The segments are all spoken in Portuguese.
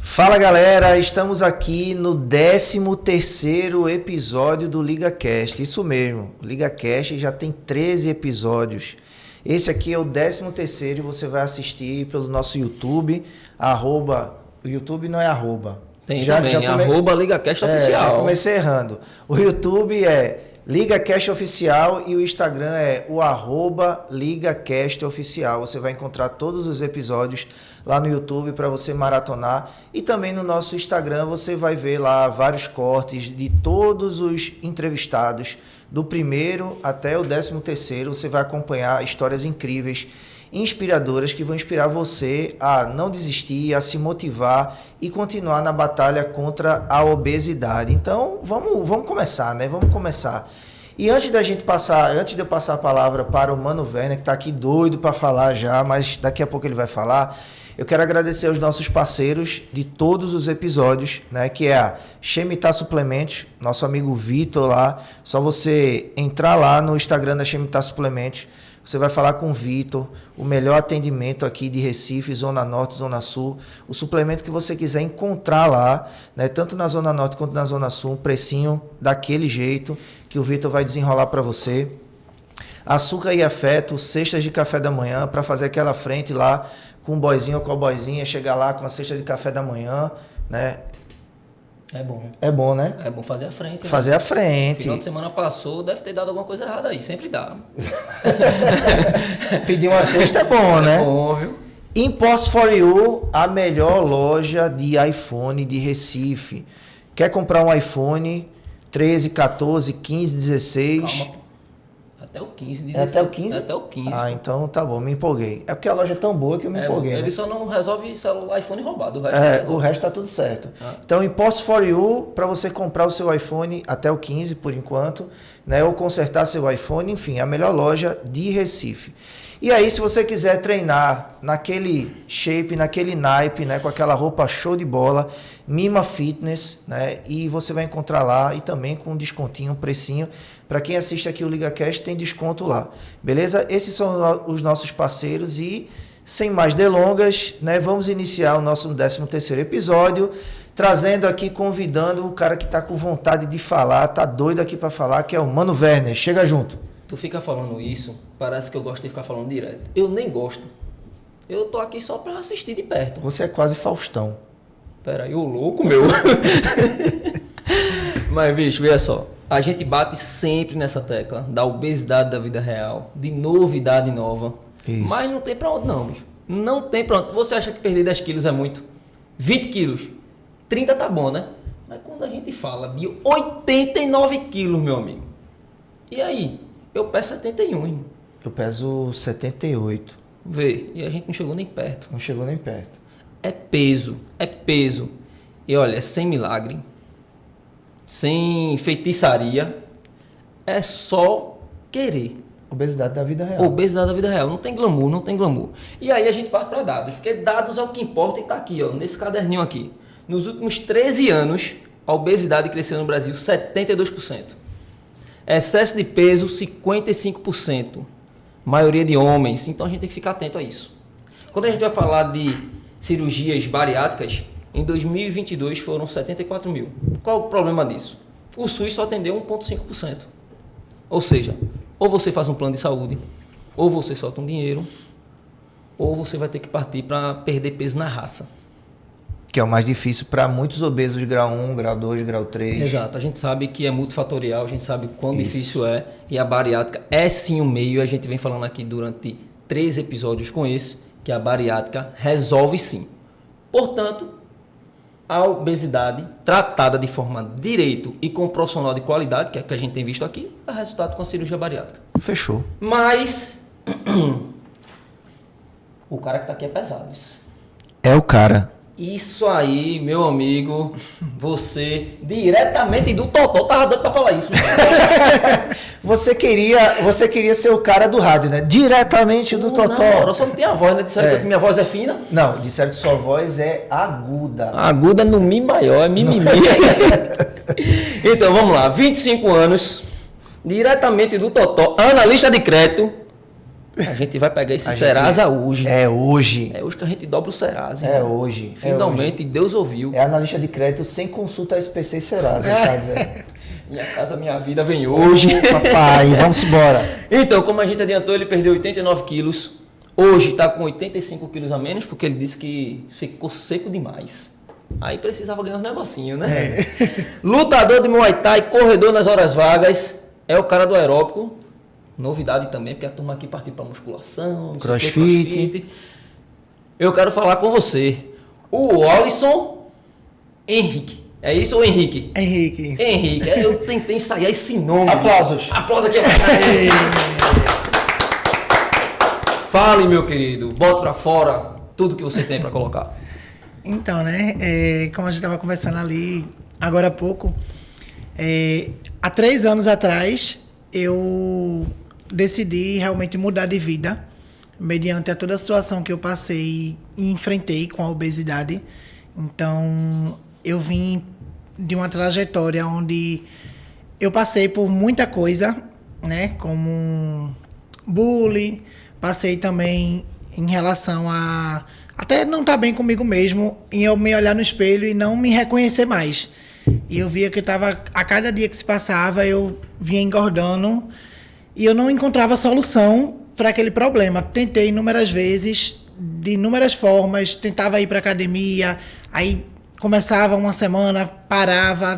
Fala galera, estamos aqui no 13º episódio do LigaCast, isso mesmo, o LigaCast já tem 13 episódios, esse aqui é o 13º e você vai assistir pelo nosso YouTube, o YouTube não é arroba. Tem também, arroba LigaCast Oficial. Já comecei errando, o YouTube é LigaCast Oficial e o Instagram é o @LigaCast Oficial. Você vai encontrar todos os episódios lá no YouTube para você maratonar. E também no nosso Instagram você vai ver lá vários cortes de todos os entrevistados, do primeiro até o 13º. Você vai acompanhar histórias incríveis, inspiradoras, que vão inspirar você a não desistir, a se motivar e continuar na batalha contra a obesidade. Então, vamos começar, né? Vamos começar. E antes de eu passar a palavra para o Mano Werner, que está aqui doido para falar já, mas daqui a pouco ele vai falar, eu quero agradecer aos nossos parceiros de todos os episódios, né? Que é a Chemitar Suplementos, nosso amigo Vitor lá. Só você entrar lá no Instagram da Chemitar Suplementos, você vai falar com o Vitor, o melhor atendimento aqui de Recife, Zona Norte, Zona Sul. O suplemento que você quiser encontrar lá, né, tanto na Zona Norte quanto na Zona Sul, um precinho daquele jeito que o Vitor vai desenrolar para você. Açúcar e Afeto, cestas de café da manhã, para fazer aquela frente lá com o boyzinho ou com a boyzinha, chegar lá com a cesta de café da manhã, né? É bom. É bom, né? É bom fazer a frente. Fazer né? a frente. Final de semana passou, deve ter dado alguma coisa errada aí. Sempre dá. Pedir uma cesta é bom, né? É bom, viu? Imports for You, a melhor loja de iPhone de Recife. Quer comprar um iPhone 13, 14, 15, 16? Calma, pô. Até o 15, 16. Até o 15? Até o 15. Ah, então tá bom, me empolguei. É porque a loja é tão boa que eu me empolguei. Ele né? só não resolve celular iPhone roubado. O resto tá tudo certo. Então, Imports for You, para você comprar o seu iPhone até o 15, por enquanto, né? Ou consertar seu iPhone, enfim, a melhor loja de Recife. E aí, se você quiser treinar naquele shape, naquele naipe, né? Com aquela roupa show de bola, Mima Fitness, né? E você vai encontrar lá e também com um descontinho, um precinho. Para quem assiste aqui o LigaCast, tem desconto lá. Beleza? Esses são os nossos parceiros e, sem mais delongas, né? Vamos iniciar o nosso 13º episódio, trazendo aqui, convidando o cara que está com vontade de falar, tá doido aqui para falar, que é o Mano Werner. Chega junto. Tu fica falando isso, parece que eu gosto de ficar falando direto. Eu nem gosto. Eu tô aqui só para assistir de perto. Você é quase Faustão. Peraí, ô louco, meu. Mas, bicho, veja só. A gente bate sempre nessa tecla da obesidade da vida real, de novidade nova. Isso. Mas não tem pra onde não, bicho. Não tem pra onde. Você acha que perder 10 quilos é muito? 20 quilos. 30 tá bom, né? Mas quando a gente fala de 89 quilos, meu amigo. E aí? Eu peso 71, hein? Eu peso 78. Vê, e a gente não chegou nem perto. Não chegou nem perto. É peso, é peso. E olha, é sem milagre, sem feitiçaria, é só querer. Obesidade da vida real. Obesidade da vida real, não tem glamour, não tem glamour. E aí a gente parte para dados, porque dados é o que importa e tá aqui, ó, nesse caderninho aqui. Nos últimos 13 anos, a obesidade cresceu no Brasil 72%. Excesso de peso, 55%. Maioria de homens, então a gente tem que ficar atento a isso. Quando a gente vai falar de cirurgias bariátricas, em 2022 foram 74 mil. Qual o problema disso? O SUS só atendeu 1,5%. Ou seja, ou você faz um plano de saúde, ou você solta um dinheiro, ou você vai ter que partir para perder peso na raça. Que é o mais difícil para muitos obesos de grau 1, grau 2, grau 3. Exato, a gente sabe que é multifatorial, a gente sabe quão difícil é, e a bariátrica é sim um meio, a gente vem falando aqui durante 3 episódios com esse, que a bariátrica resolve sim. Portanto, a obesidade tratada de forma direito e com um profissional de qualidade, que é o que a gente tem visto aqui, dá resultado com a cirurgia bariátrica. Fechou. Mas o cara que está aqui é pesado. Isso. É o cara. Isso aí, meu amigo, você diretamente do Totó, tava doido pra falar isso. Você queria ser o cara do rádio, né? Diretamente do Totó. Eu só não tenho a voz, né? Disseram que minha voz é fina. Não, disseram que sua voz é aguda. Aguda no Mi maior, é mimimi. Então, vamos lá. 25 anos, diretamente do Totó, analista de crédito, A gente vai pegar esse A Serasa hoje. É hoje. É hoje que a gente dobra o Serasa. É irmão. hoje. Finalmente, Deus ouviu. É analista de crédito sem consulta SPC e Serasa, tá dizendo. Minha casa, minha vida vem hoje. Papai, vamos embora. Então, como a gente adiantou, ele perdeu 89 quilos. Hoje está com 85 quilos a menos, porque ele disse que ficou seco demais. Aí precisava ganhar uns negocinhos, né? Lutador de Muay Thai, corredor nas horas vagas. É o cara do aeróbico. Novidade também, porque a turma aqui partiu para musculação, crossfit. Eu quero falar com você. O Alisson Henrique. É isso ou Henrique? Henrique. Henrique. Eu tentei ensaiar esse nome. Aplausos. Aplausos aqui. Fale, meu querido. Bota pra fora tudo que você tem pra colocar. Então, né? Como a gente estava conversando ali agora há pouco, há 3 anos atrás eu decidi realmente mudar de vida, mediante a toda a situação que eu passei e enfrentei com a obesidade. Então, eu vim de uma trajetória onde eu passei por muita coisa, né? Como bullying, passei também em relação a até não estar bem comigo mesmo, em eu me olhar no espelho e não me reconhecer mais. E eu via que eu tava, a cada dia que se passava, eu vinha engordando e eu não encontrava solução para aquele problema. Tentei inúmeras vezes, de inúmeras formas, tentava ir para academia, aí começava uma semana, parava,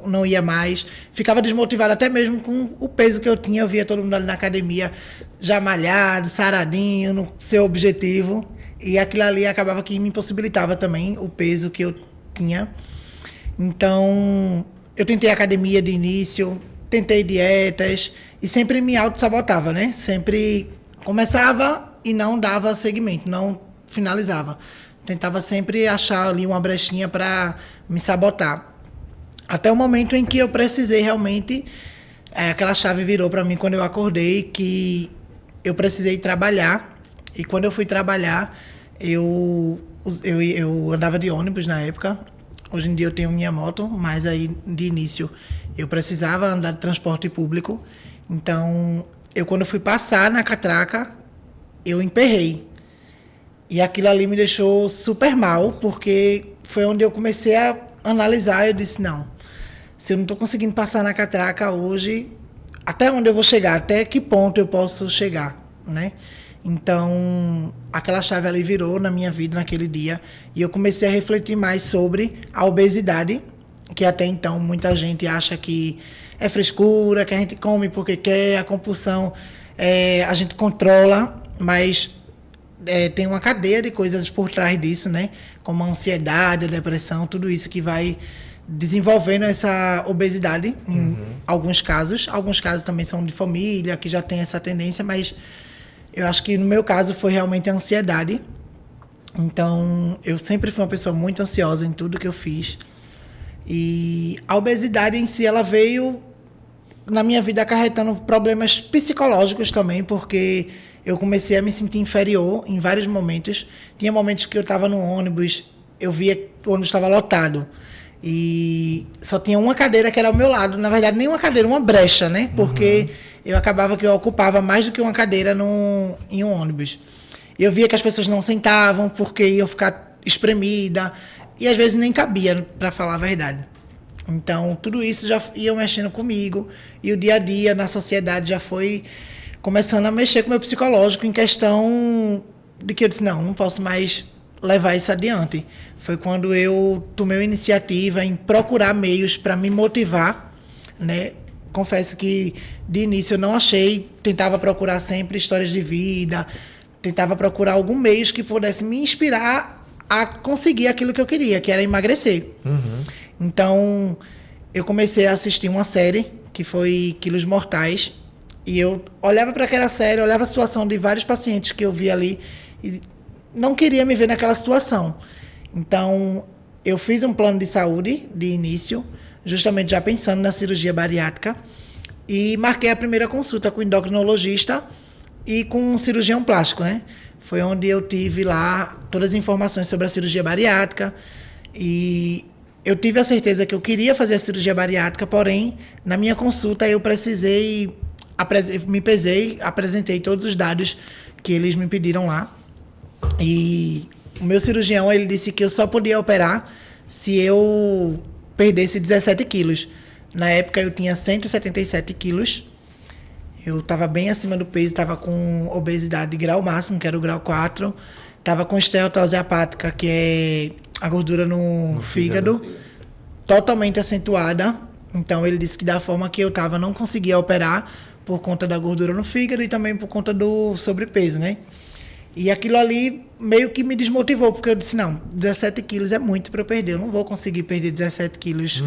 não ia mais, ficava desmotivado até mesmo com o peso que eu tinha. Eu via todo mundo ali na academia já malhado, saradinho, no seu objetivo, e aquilo ali acabava que me impossibilitava também o peso que eu tinha. Então, eu tentei academia de início, tentei dietas e sempre me auto-sabotava, né? Sempre começava e não dava seguimento, não finalizava. Tentava sempre achar ali uma brechinha para me sabotar. Até o momento em que eu precisei realmente, aquela chave virou para mim quando eu acordei, que eu precisei trabalhar. E quando eu fui trabalhar, eu andava de ônibus na época. Hoje em dia eu tenho minha moto, mas aí de início eu precisava andar de transporte público. Então, quando eu fui passar na catraca, eu emperrei. E aquilo ali me deixou super mal, porque foi onde eu comecei a analisar. Eu disse, não, se eu não estou conseguindo passar na catraca hoje, até onde eu vou chegar? Até que ponto eu posso chegar, né? Então, aquela chave ali virou na minha vida naquele dia. E eu comecei a refletir mais sobre a obesidade, que até então muita gente acha que é frescura, que a gente come porque quer, a compulsão a gente controla, mas tem uma cadeia de coisas por trás disso, né? Como a ansiedade, a depressão, tudo isso que vai desenvolvendo essa obesidade em alguns casos. Alguns casos também são de família, que já tem essa tendência, mas eu acho que no meu caso foi realmente a ansiedade. Então, eu sempre fui uma pessoa muito ansiosa em tudo que eu fiz. E a obesidade em si, ela veio na minha vida acarretando problemas psicológicos também, porque eu comecei a me sentir inferior em vários momentos. Tinha momentos que eu estava no ônibus, eu via que o ônibus estava lotado e só tinha uma cadeira que era ao meu lado. Na verdade, nem uma cadeira, uma brecha, né? Porque eu acabava que eu ocupava mais do que uma cadeira em um ônibus. E eu via que as pessoas não sentavam porque iam ficar espremida e às vezes nem cabia, para falar a verdade. Então, tudo isso já ia mexendo comigo e o dia a dia na sociedade já foi começando a mexer com o meu psicológico em questão de que eu disse, não posso mais levar isso adiante. Foi quando eu tomei a iniciativa em procurar meios para me motivar, né? Confesso que de início eu não achei, tentava procurar sempre histórias de vida, tentava procurar algum meio que pudesse me inspirar a conseguir aquilo que eu queria, que era emagrecer. Então, eu comecei a assistir uma série que foi Quilos Mortais. E eu olhava para aquela série, olhava a situação de vários pacientes que eu via ali e não queria me ver naquela situação. Então, eu fiz um plano de saúde de início, justamente já pensando na cirurgia bariátrica, e marquei a primeira consulta com o endocrinologista e com um cirurgião plástico, né? Foi onde eu tive lá todas as informações sobre a cirurgia bariátrica e eu tive a certeza que eu queria fazer a cirurgia bariátrica, porém, na minha consulta eu precisei me pesei, apresentei todos os dados que eles me pediram lá. E o meu cirurgião, ele disse que eu só podia operar se eu perdesse 17 quilos. Na época eu tinha 177 quilos. Eu estava bem acima do peso, estava com obesidade de grau máximo, que era o grau 4. Estava com esteatose hepática, que é a gordura no fígado, totalmente acentuada. Então ele disse que da forma que eu estava, não conseguia operar por conta da gordura no fígado e também por conta do sobrepeso, né? E aquilo ali meio que me desmotivou, porque eu disse, não, 17 quilos é muito para eu perder, eu não vou conseguir perder 17 quilos.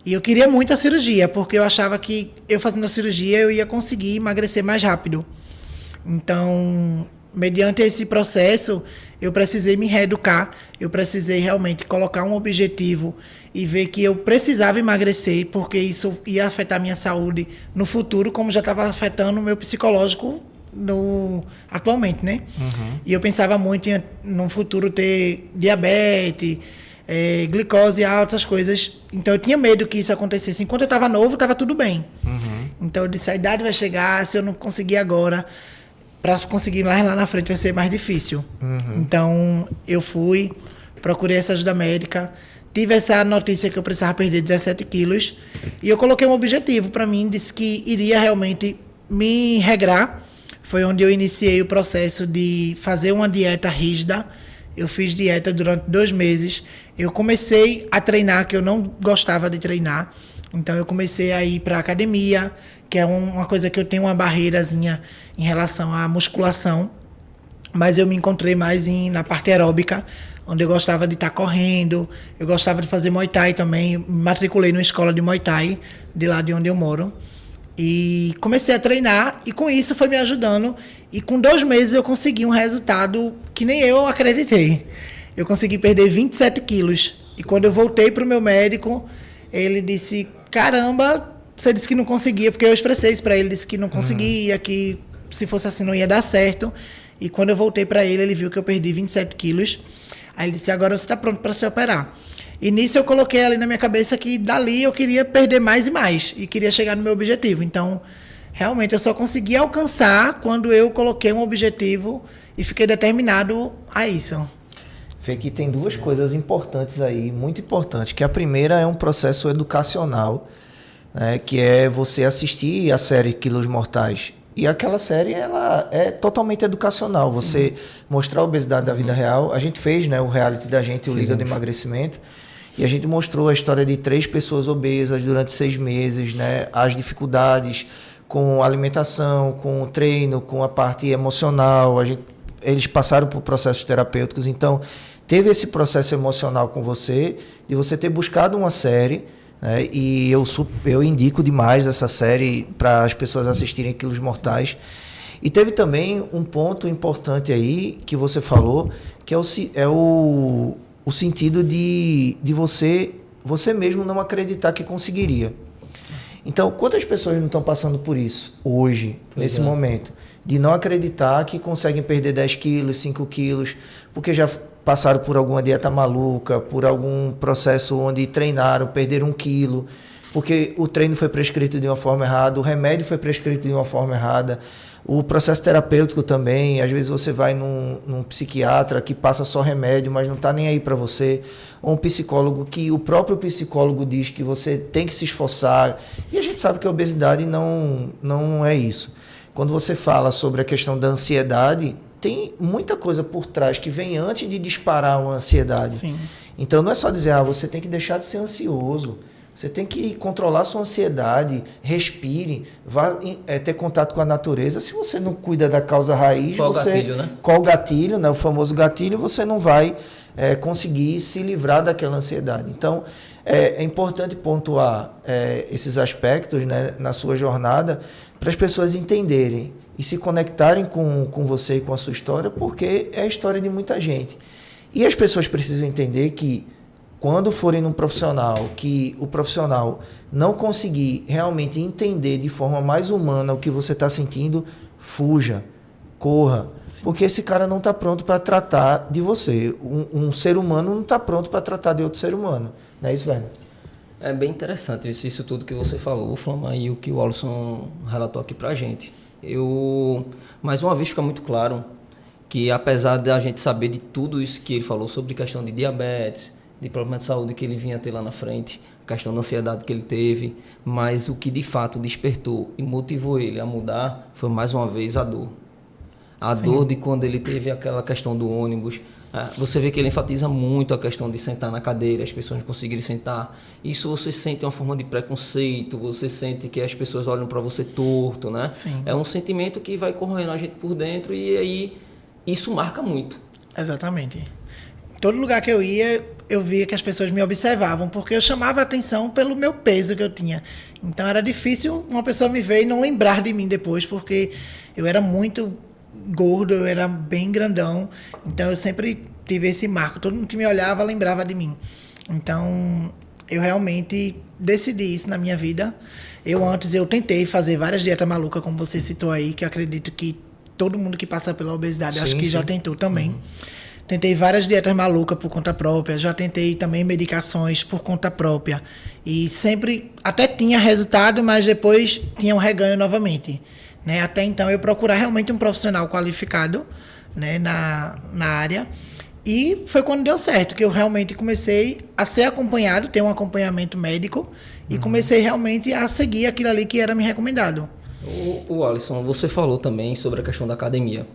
E eu queria muito a cirurgia, porque eu achava que eu fazendo a cirurgia eu ia conseguir emagrecer mais rápido. Então, mediante esse processo, eu precisei me reeducar, eu precisei realmente colocar um objetivo e ver que eu precisava emagrecer, porque isso ia afetar minha saúde no futuro, como já estava afetando o meu psicológico atualmente, né? E eu pensava muito em no futuro ter diabetes, glicose alta, essas coisas. Então eu tinha medo que isso acontecesse. Enquanto eu estava novo, estava tudo bem. Então eu disse, a idade vai chegar, se eu não conseguir agora, para conseguir lá na frente vai ser mais difícil. Então eu fui, procurei essa ajuda médica, tive essa notícia que eu precisava perder 17 quilos e eu coloquei um objetivo para mim, disse que iria realmente me regrar. Foi onde eu iniciei o processo de fazer uma dieta rígida. Eu fiz dieta durante 2 meses. Eu comecei a treinar, que eu não gostava de treinar. Então eu comecei a ir para academia, que é uma coisa que eu tenho uma barreirazinha em relação à musculação. Mas eu me encontrei mais na parte aeróbica, onde eu gostava de estar correndo. Eu gostava de fazer Muay Thai também. Me matriculei numa escola de Muay Thai, de lá de onde eu moro. E comecei a treinar e com isso foi me ajudando. E com 2 meses eu consegui um resultado que nem eu acreditei. Eu consegui perder 27 quilos. E quando eu voltei para o meu médico, ele disse, caramba, você disse que não conseguia, porque eu expressei isso para ele, disse que não conseguia, que se fosse assim não ia dar certo. E quando eu voltei para ele, ele viu que eu perdi 27 quilos. Aí ele disse, agora você está pronto para se operar. E nisso eu coloquei ali na minha cabeça que dali eu queria perder mais e mais. E queria chegar no meu objetivo. Então, realmente, eu só consegui alcançar quando eu coloquei um objetivo e fiquei determinado a isso. Fê, que tem 2 coisas importantes aí, muito importantes. Que a primeira é um processo educacional, né, que é você assistir a série Quilos Mortais. E aquela série, ela é totalmente educacional. Você mostrar a obesidade da vida real. A gente fez, né, o reality da gente, o Liga do Emagrecimento. E a gente mostrou a história de 3 pessoas obesas durante 6 meses, né? As dificuldades com alimentação, com o treino, com a parte emocional. Eles passaram por processos terapêuticos. Então, teve esse processo emocional com você, de você ter buscado uma série, né? E eu indico demais essa série para as pessoas assistirem Quilos Mortais. E teve também um ponto importante aí que você falou, que é o sentido de você mesmo não acreditar que conseguiria. Então, quantas pessoas não estão passando por isso hoje, nesse momento? De não acreditar que conseguem perder 10 quilos, 5 quilos, porque já passaram por alguma dieta maluca, por algum processo onde treinaram, perderam 1 quilo, porque o treino foi prescrito de uma forma errada, o remédio foi prescrito de uma forma errada, o processo terapêutico também. Às vezes você vai num psiquiatra que passa só remédio, mas não está nem aí para você, ou um psicólogo que o próprio psicólogo diz que você tem que se esforçar, e a gente sabe que a obesidade não é isso. Quando você fala sobre a questão da ansiedade, tem muita coisa por trás que vem antes de disparar uma ansiedade. Sim. Então não é só dizer, você tem que deixar de ser ansioso. Você tem que controlar sua ansiedade, respire, vá ter contato com a natureza. Se você não cuida da causa raiz, Qual o gatilho, né? O famoso gatilho, você não vai conseguir se livrar daquela ansiedade. Então, é importante pontuar esses aspectos, né, na sua jornada, para as pessoas entenderem e se conectarem com você e com a sua história, porque é a história de muita gente. E as pessoas precisam entender que, quando forem num profissional, que o profissional não conseguir realmente entender de forma mais humana o que você está sentindo, fuja, corra. Sim. Porque esse cara não está pronto para tratar de você. Um ser humano não está pronto para tratar de outro ser humano. Não é isso, velho? É bem interessante isso tudo que você falou, Flama, e o que o Alisson relatou aqui pra gente. Mais uma vez, fica muito claro que apesar da gente saber de tudo isso que ele falou sobre questão de diabetes, de problema de saúde que ele vinha ter lá na frente, a questão da ansiedade que ele teve, mas o que de fato despertou e motivou ele a mudar foi mais uma vez a dor. A dor de quando ele teve aquela questão do ônibus. Você vê que ele enfatiza muito a questão de sentar na cadeira, as pessoas não conseguirem sentar. Isso você sente uma forma de preconceito, você sente que as pessoas olham para você torto, né? Sim. É um sentimento que vai corroendo a gente por dentro e aí isso marca muito. Exatamente. Em todo lugar que eu ia, eu via que as pessoas me observavam, porque eu chamava a atenção pelo meu peso que eu tinha. Então era difícil uma pessoa me ver e não lembrar de mim depois, porque eu era muito gordo, eu era bem grandão, então eu sempre tive esse marco, todo mundo que me olhava lembrava de mim. Então eu realmente decidi isso na minha vida. Antes eu tentei fazer várias dietas malucas, como você citou aí, que eu acredito que todo mundo que passa pela obesidade, acho que já tentou também. Tentei várias dietas malucas por conta própria, já tentei também medicações por conta própria, e sempre até tinha resultado, mas depois tinha um reganho novamente. Né? Até então eu procurar realmente um profissional qualificado, né, na área, e foi quando deu certo que eu realmente comecei a ser acompanhado, ter um acompanhamento médico, e comecei realmente a seguir aquilo ali que era me recomendado. O Alisson, você falou também sobre a questão da academia,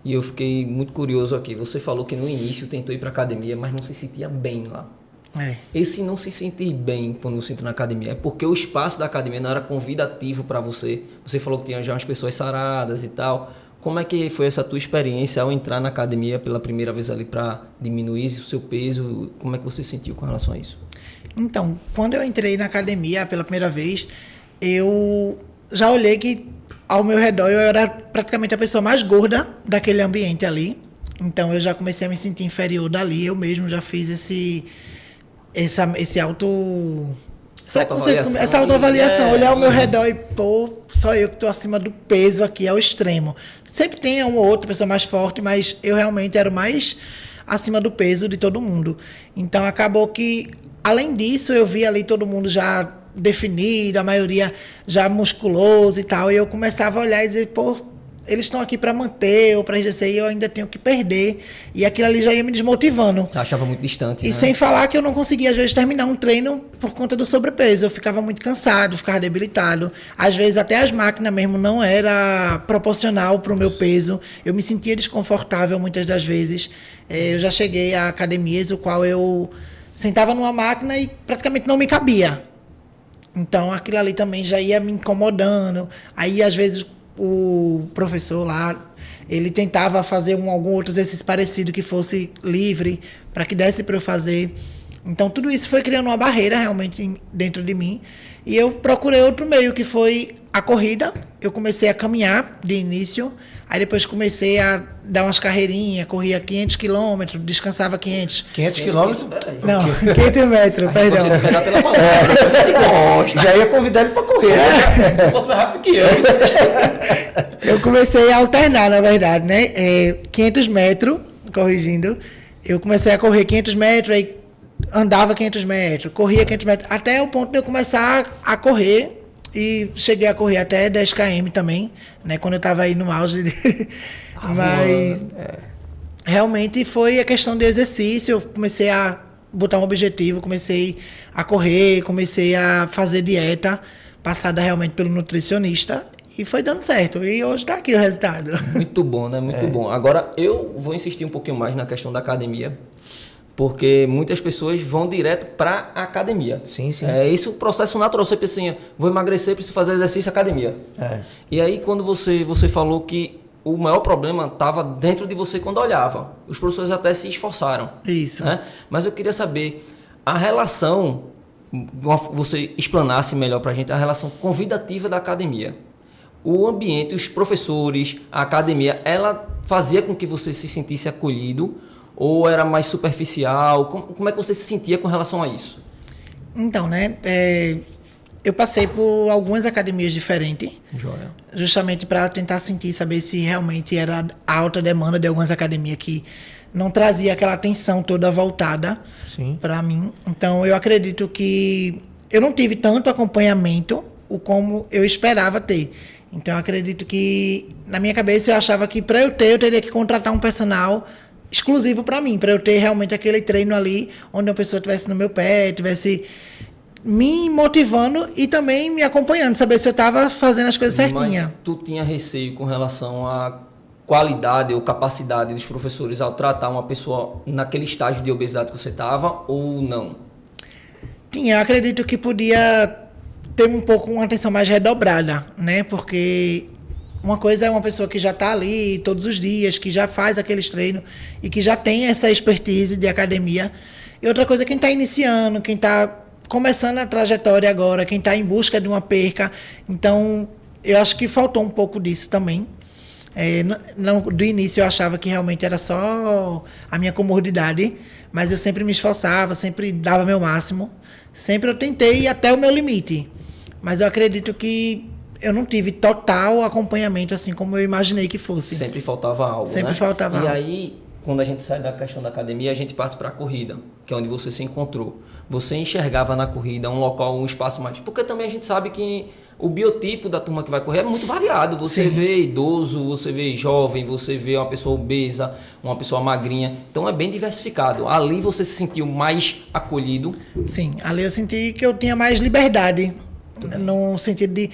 e eu fiquei muito curioso aqui. Você falou que no início tentou ir para academia, mas não se sentia bem lá. Esse não se sentir bem quando você entra na academia é porque o espaço da academia não era convidativo para você. Você falou que tinha já umas pessoas saradas e tal. Como é que foi essa tua experiência ao entrar na academia pela primeira vez ali para diminuir o seu peso? Como é que você sentiu com relação a isso? Então, quando eu entrei na academia pela primeira vez, eu já olhei que ao meu redor eu era praticamente a pessoa mais gorda daquele ambiente ali. Então eu já comecei a me sentir inferior dali. Eu mesmo já fiz essa autoavaliação, olhar ao meu redor e, só eu que estou acima do peso aqui ao extremo. Sempre tem uma ou outra pessoa mais forte, mas eu realmente era o mais acima do peso de todo mundo. Então acabou que, além disso, eu vi ali todo mundo já definido, a maioria já musculoso e tal, e eu começava a olhar e dizer, eles estão aqui para manter ou para exercer e eu ainda tenho que perder. E aquilo ali já ia me desmotivando. Eu achava muito distante. E sem falar que eu não conseguia, às vezes, terminar um treino por conta do sobrepeso. Eu ficava muito cansado, ficava debilitado. Às vezes, até as máquinas mesmo não era proporcional para o meu peso. Eu me sentia desconfortável muitas das vezes. Eu já cheguei a academias no qual eu sentava numa máquina e praticamente não me cabia. Então, aquilo ali também já ia me incomodando. Aí, às vezes, o professor lá, ele tentava fazer algum outro exercício parecido que fosse livre, para que desse para eu fazer. Então, tudo isso foi criando uma barreira realmente dentro de mim. E eu procurei outro meio, que foi a corrida. Eu comecei a caminhar de início, aí depois comecei a dar umas carreirinhas, corria 500 quilômetros, descansava 500. 500 quilômetros? Não, 500 metros, perdão. Pela palavra. Já ia convidar ele para correr. Se fosse mais rápido que eu. Eu comecei a alternar, na verdade, né? 500 metros, corrigindo. Eu comecei a correr 500 metros, aí andava 500 metros, corria 500 metros, até o ponto de eu começar a correr. E cheguei a correr até 10 km também, né? Quando eu estava aí no auge. Mas realmente foi a questão de exercício. Eu comecei a botar um objetivo, comecei a correr, comecei a fazer dieta, passada realmente pelo nutricionista. E foi dando certo. E hoje está aqui o resultado. Muito bom, né? Muito bom. Agora, eu vou insistir um pouquinho mais na questão da academia. Porque muitas pessoas vão direto para a academia. Sim, sim. Isso é o processo natural. Você pensa assim, vou emagrecer, preciso fazer exercício, academia. E aí, quando você falou que o maior problema estava dentro de você quando olhava. Os professores até se esforçaram. Isso. Né? Mas eu queria saber a relação, você explanasse melhor para a gente, a relação convidativa da academia. O ambiente, os professores, a academia, ela fazia com que você se sentisse acolhido ou era mais superficial? Como é que você se sentia com relação a isso? Então, né? Eu passei por algumas academias diferentes. Joia. Justamente para tentar saber se realmente era alta demanda de algumas academias que não trazia aquela atenção toda voltada para mim. Então, eu acredito que eu não tive tanto acompanhamento como eu esperava ter. Então, eu acredito que, na minha cabeça, eu achava que para eu teria que contratar um personal exclusivo para mim, para eu ter realmente aquele treino ali, onde uma pessoa estivesse no meu pé, estivesse me motivando e também me acompanhando, saber se eu estava fazendo as coisas certinhas. Mas tu tinha receio com relação à qualidade ou capacidade dos professores ao tratar uma pessoa naquele estágio de obesidade que você estava ou não? Tinha, eu acredito que podia ter um pouco uma atenção mais redobrada, né? Porque uma coisa é uma pessoa que já está ali todos os dias, que já faz aqueles treinos e que já tem essa expertise de academia. E outra coisa é quem está iniciando, quem está começando a trajetória agora, quem está em busca de uma perca. Então, eu acho que faltou um pouco disso também. Do início eu achava que realmente era só a minha comodidade, mas eu sempre me esforçava, sempre dava meu máximo, sempre eu tentei ir até o meu limite, mas eu acredito que eu não tive total acompanhamento assim como eu imaginei que fosse. Sempre faltava algo, sempre, né? faltava algo. E aí, quando a gente sai da questão da academia, a gente parte para a corrida, que é onde você se encontrou. Você enxergava na corrida um local, um espaço mais... Porque também a gente sabe que o biotipo da turma que vai correr é muito variado. Você vê idoso, você vê jovem, você vê uma pessoa obesa, uma pessoa magrinha. Então é bem diversificado. Ali você se sentiu mais acolhido? Sim, ali eu senti que eu tinha mais liberdade. No sentido de...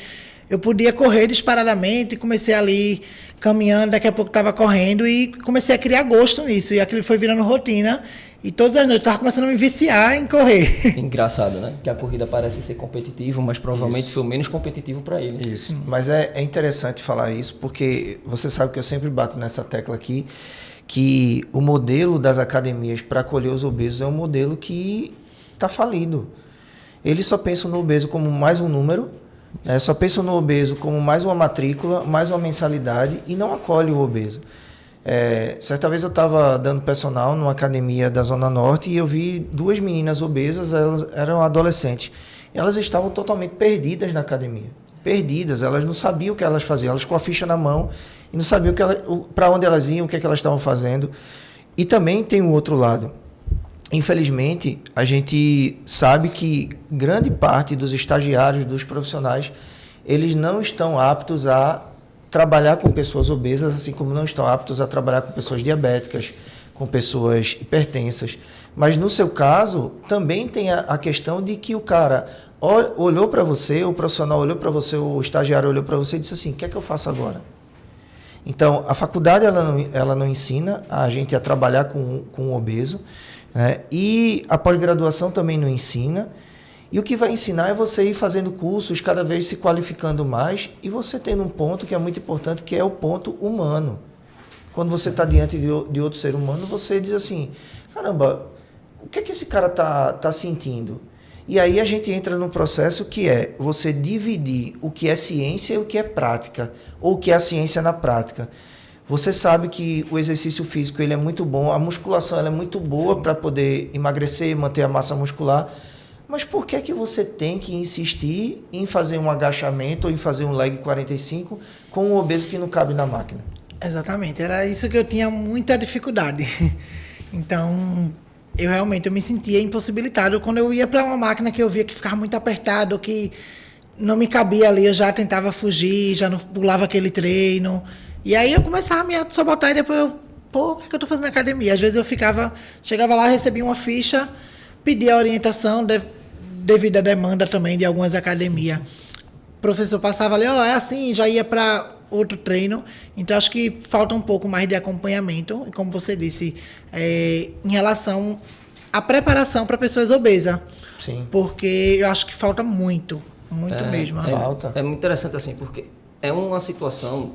Eu podia correr disparadamente, comecei ali caminhando, daqui a pouco estava correndo e comecei a criar gosto nisso. E aquilo foi virando rotina. E todas as noites eu estava começando a me viciar em correr. Engraçado, né? Que a corrida parece ser competitiva, mas provavelmente foi o menos competitivo para ele. Isso. Mas é interessante falar isso, porque você sabe que eu sempre bato nessa tecla aqui, que o modelo das academias para acolher os obesos é um modelo que está falido. Eles só pensam no obeso como mais um número, só pensam no obeso como mais uma matrícula, mais uma mensalidade e não acolhe o obeso. Certa vez eu estava dando personal numa academia da Zona Norte e eu vi duas meninas obesas, elas eram adolescentes. Elas estavam totalmente perdidas na academia. Perdidas, elas não sabiam o que elas faziam, elas com a ficha na mão e não sabiam para onde elas iam, o que elas estavam fazendo. E também tem o outro lado. Infelizmente, a gente sabe que grande parte dos estagiários, dos profissionais, eles não estão aptos a trabalhar com pessoas obesas, assim como não estão aptos a trabalhar com pessoas diabéticas, com pessoas hipertensas. Mas, no seu caso, também tem a questão de que o cara olhou para você, o profissional olhou para você, o estagiário olhou para você e disse assim, o que é que eu faço agora? Então, a faculdade ela não ensina a gente a trabalhar com o obeso, né? E a pós-graduação também não ensina. E o que vai ensinar é você ir fazendo cursos, cada vez se qualificando mais e você tendo um ponto que é muito importante, que é o ponto humano. Quando você está diante de outro ser humano, você diz assim, caramba, o que é que esse cara tá sentindo? E aí a gente entra num processo que é você dividir o que é ciência e o que é prática, ou o que é a ciência na prática. Você sabe que o exercício físico ele é muito bom, a musculação ela é muito boa para poder emagrecer, manter a massa muscular, mas por que é que você tem que insistir em fazer um agachamento ou em fazer um leg 45 com um obeso que não cabe na máquina? Exatamente, era isso que eu tinha muita dificuldade. Então, eu me sentia impossibilitado. Quando eu ia para uma máquina que eu via que ficava muito apertado, que não me cabia ali, eu já tentava fugir, já não pulava aquele treino. E aí eu começava a me auto-sabotar e depois o que é que eu estou fazendo na academia? Às vezes eu chegava lá, recebia uma ficha, pedia orientação devido à demanda também de algumas academias. O professor passava ali, é assim, já ia para outro treino. Então, acho que falta um pouco mais de acompanhamento, e como você disse, em relação à preparação para pessoas obesas. Sim. Porque eu acho que falta muito mesmo. Falta. É muito interessante assim, porque é uma situação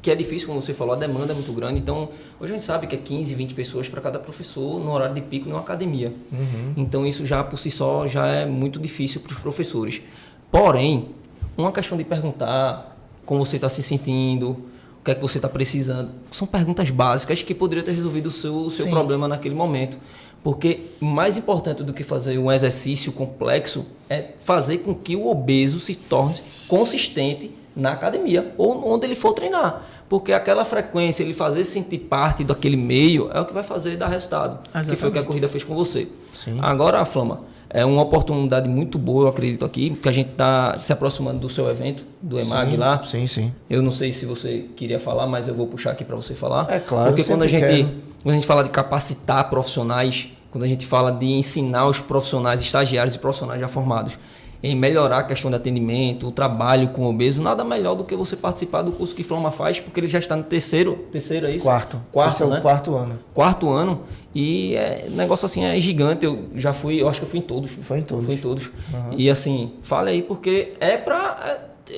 que é difícil, como você falou, a demanda é muito grande. Então, hoje a gente sabe que é 15, 20 pessoas para cada professor no horário de pico numa academia. Uhum. Então, isso já por si só já é muito difícil para os professores. Porém, uma questão de perguntar como você está se sentindo, o que é que você está precisando, são perguntas básicas que poderiam ter resolvido o seu problema naquele momento. Porque mais importante do que fazer um exercício complexo é fazer com que o obeso se torne consistente na academia ou onde ele for treinar. Porque aquela frequência, ele fazer sentir parte daquele meio, é o que vai fazer dar resultado. Exatamente. Que foi o que a corrida fez com você. Sim. Agora, Flama, É uma oportunidade muito boa, eu acredito aqui, que a gente está se aproximando do seu evento, do EMAG lá. Sim. Eu não sei se você queria falar, mas eu vou puxar aqui para você falar. É claro, porque quando a quero. gente fala de capacitar profissionais, quando a gente fala de ensinar os profissionais, estagiários e profissionais já formados em melhorar a questão de atendimento, o trabalho com obeso, nada melhor do que você participar do curso que Floma faz, porque ele já está no terceiro é isso? Quarto. Esse é né? o quarto ano. Quarto ano, e o negócio assim é gigante. Eu já fui, eu acho que eu fui em todos. Foi em todos. Uhum. E assim, fala aí, porque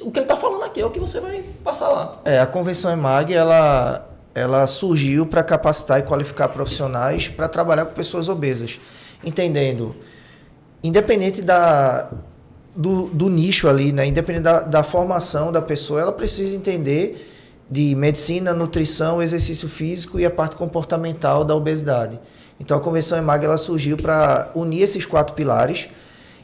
o que ele está falando aqui é o que você vai passar lá. A Convenção EMAG, ela surgiu para capacitar e qualificar profissionais para trabalhar com pessoas obesas, entendendo, independente do nicho ali, né? Independente da formação da pessoa, ela precisa entender de medicina, nutrição, exercício físico e a parte comportamental da obesidade. Então a Convenção EMAG ela surgiu para unir esses 4 pilares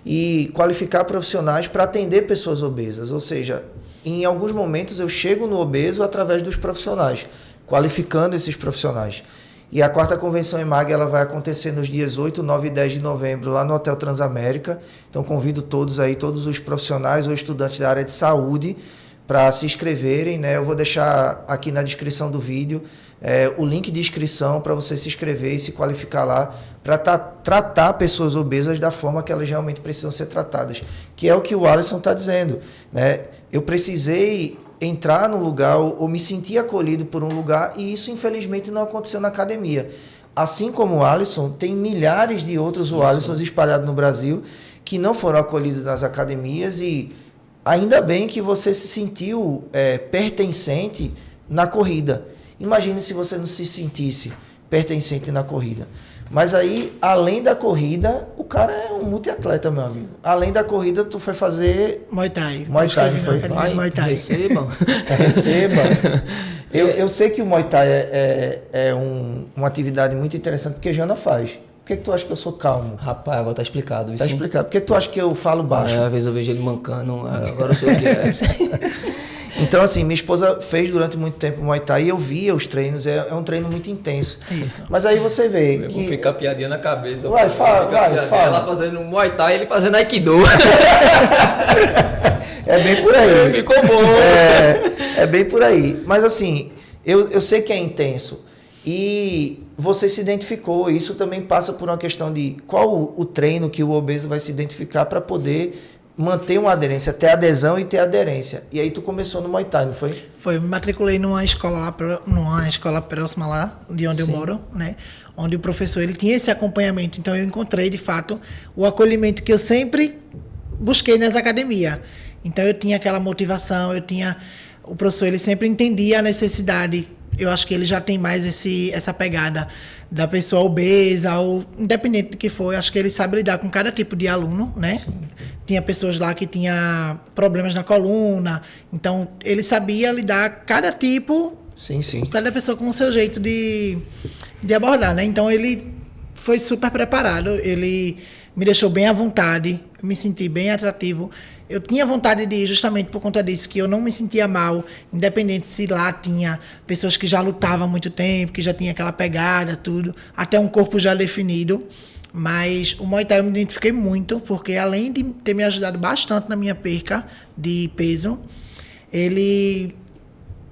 e qualificar profissionais para atender pessoas obesas. Ou seja, em alguns momentos eu chego no obeso através dos profissionais, qualificando esses profissionais. E a 4ª Convenção EMAG ela vai acontecer nos dias 8, 9 e 10 de novembro, lá no Hotel Transamérica. Então, convido todos os profissionais ou estudantes da área de saúde para se inscreverem, né? Eu vou deixar aqui na descrição do vídeo o link de inscrição para você se inscrever e se qualificar lá para tratar pessoas obesas da forma que elas realmente precisam ser tratadas, que é o que o Alisson está dizendo, né? Eu precisei entrar no lugar ou me sentir acolhido por um lugar e isso infelizmente não aconteceu na academia. Assim como o Alisson, tem milhares de outros Alissons espalhados no Brasil que não foram acolhidos nas academias e ainda bem que você se sentiu pertencente na corrida. Imagine se você não se sentisse pertencente na corrida. Mas aí, além da corrida, o cara é um multiatleta, meu amigo. Além da corrida, tu foi fazer... Muay Thai. Muay Thai, foi? Muay Thai. Receba. Receba. Eu sei que o Muay Thai é uma atividade muito interessante, porque a Jana faz. Por que tu acha que eu sou calmo? Rapaz, agora tá explicado. Tá explicado. Por que tu acha que eu falo baixo? Às vezes eu vejo ele mancando, agora eu sei o que é. Então, assim, minha esposa fez durante muito tempo Muay Thai e eu via os treinos, é um treino muito intenso. Isso. Mas aí você vê que... Fica a piadinha na cabeça. Fala. Ela fazendo Muay Thai e ele fazendo Aikido. É bem por aí. Ficou bom. É bem por aí. Mas assim, eu sei que é intenso. E você se identificou. Isso também passa por uma questão de qual o treino que o obeso vai se identificar para poder manter uma aderência, ter adesão e ter aderência. E aí tu começou no Muay Thai, não foi? Foi, eu me matriculei numa escola próxima lá, de onde Sim. eu moro, né? Onde o professor ele tinha esse acompanhamento. Então eu encontrei, de fato, o acolhimento que eu sempre busquei nas academias. Então eu tinha aquela motivação, o professor ele sempre entendia a necessidade. Eu acho que ele já tem mais essa pegada da pessoa obesa, ou independente do que for, eu acho que ele sabe lidar com cada tipo de aluno, né? Sim. Tinha pessoas lá que tinha problemas na coluna, então ele sabia lidar cada tipo, sim. cada pessoa com o seu jeito de abordar, né? Então ele foi super preparado, ele me deixou bem à vontade, eu me senti bem atrativo. Eu tinha vontade de ir justamente por conta disso, que eu não me sentia mal, independente se lá tinha pessoas que já lutavam há muito tempo, que já tinha aquela pegada, tudo, até um corpo já definido. Mas o Muay Thai eu me identifiquei muito, porque além de ter me ajudado bastante na minha perca de peso, ele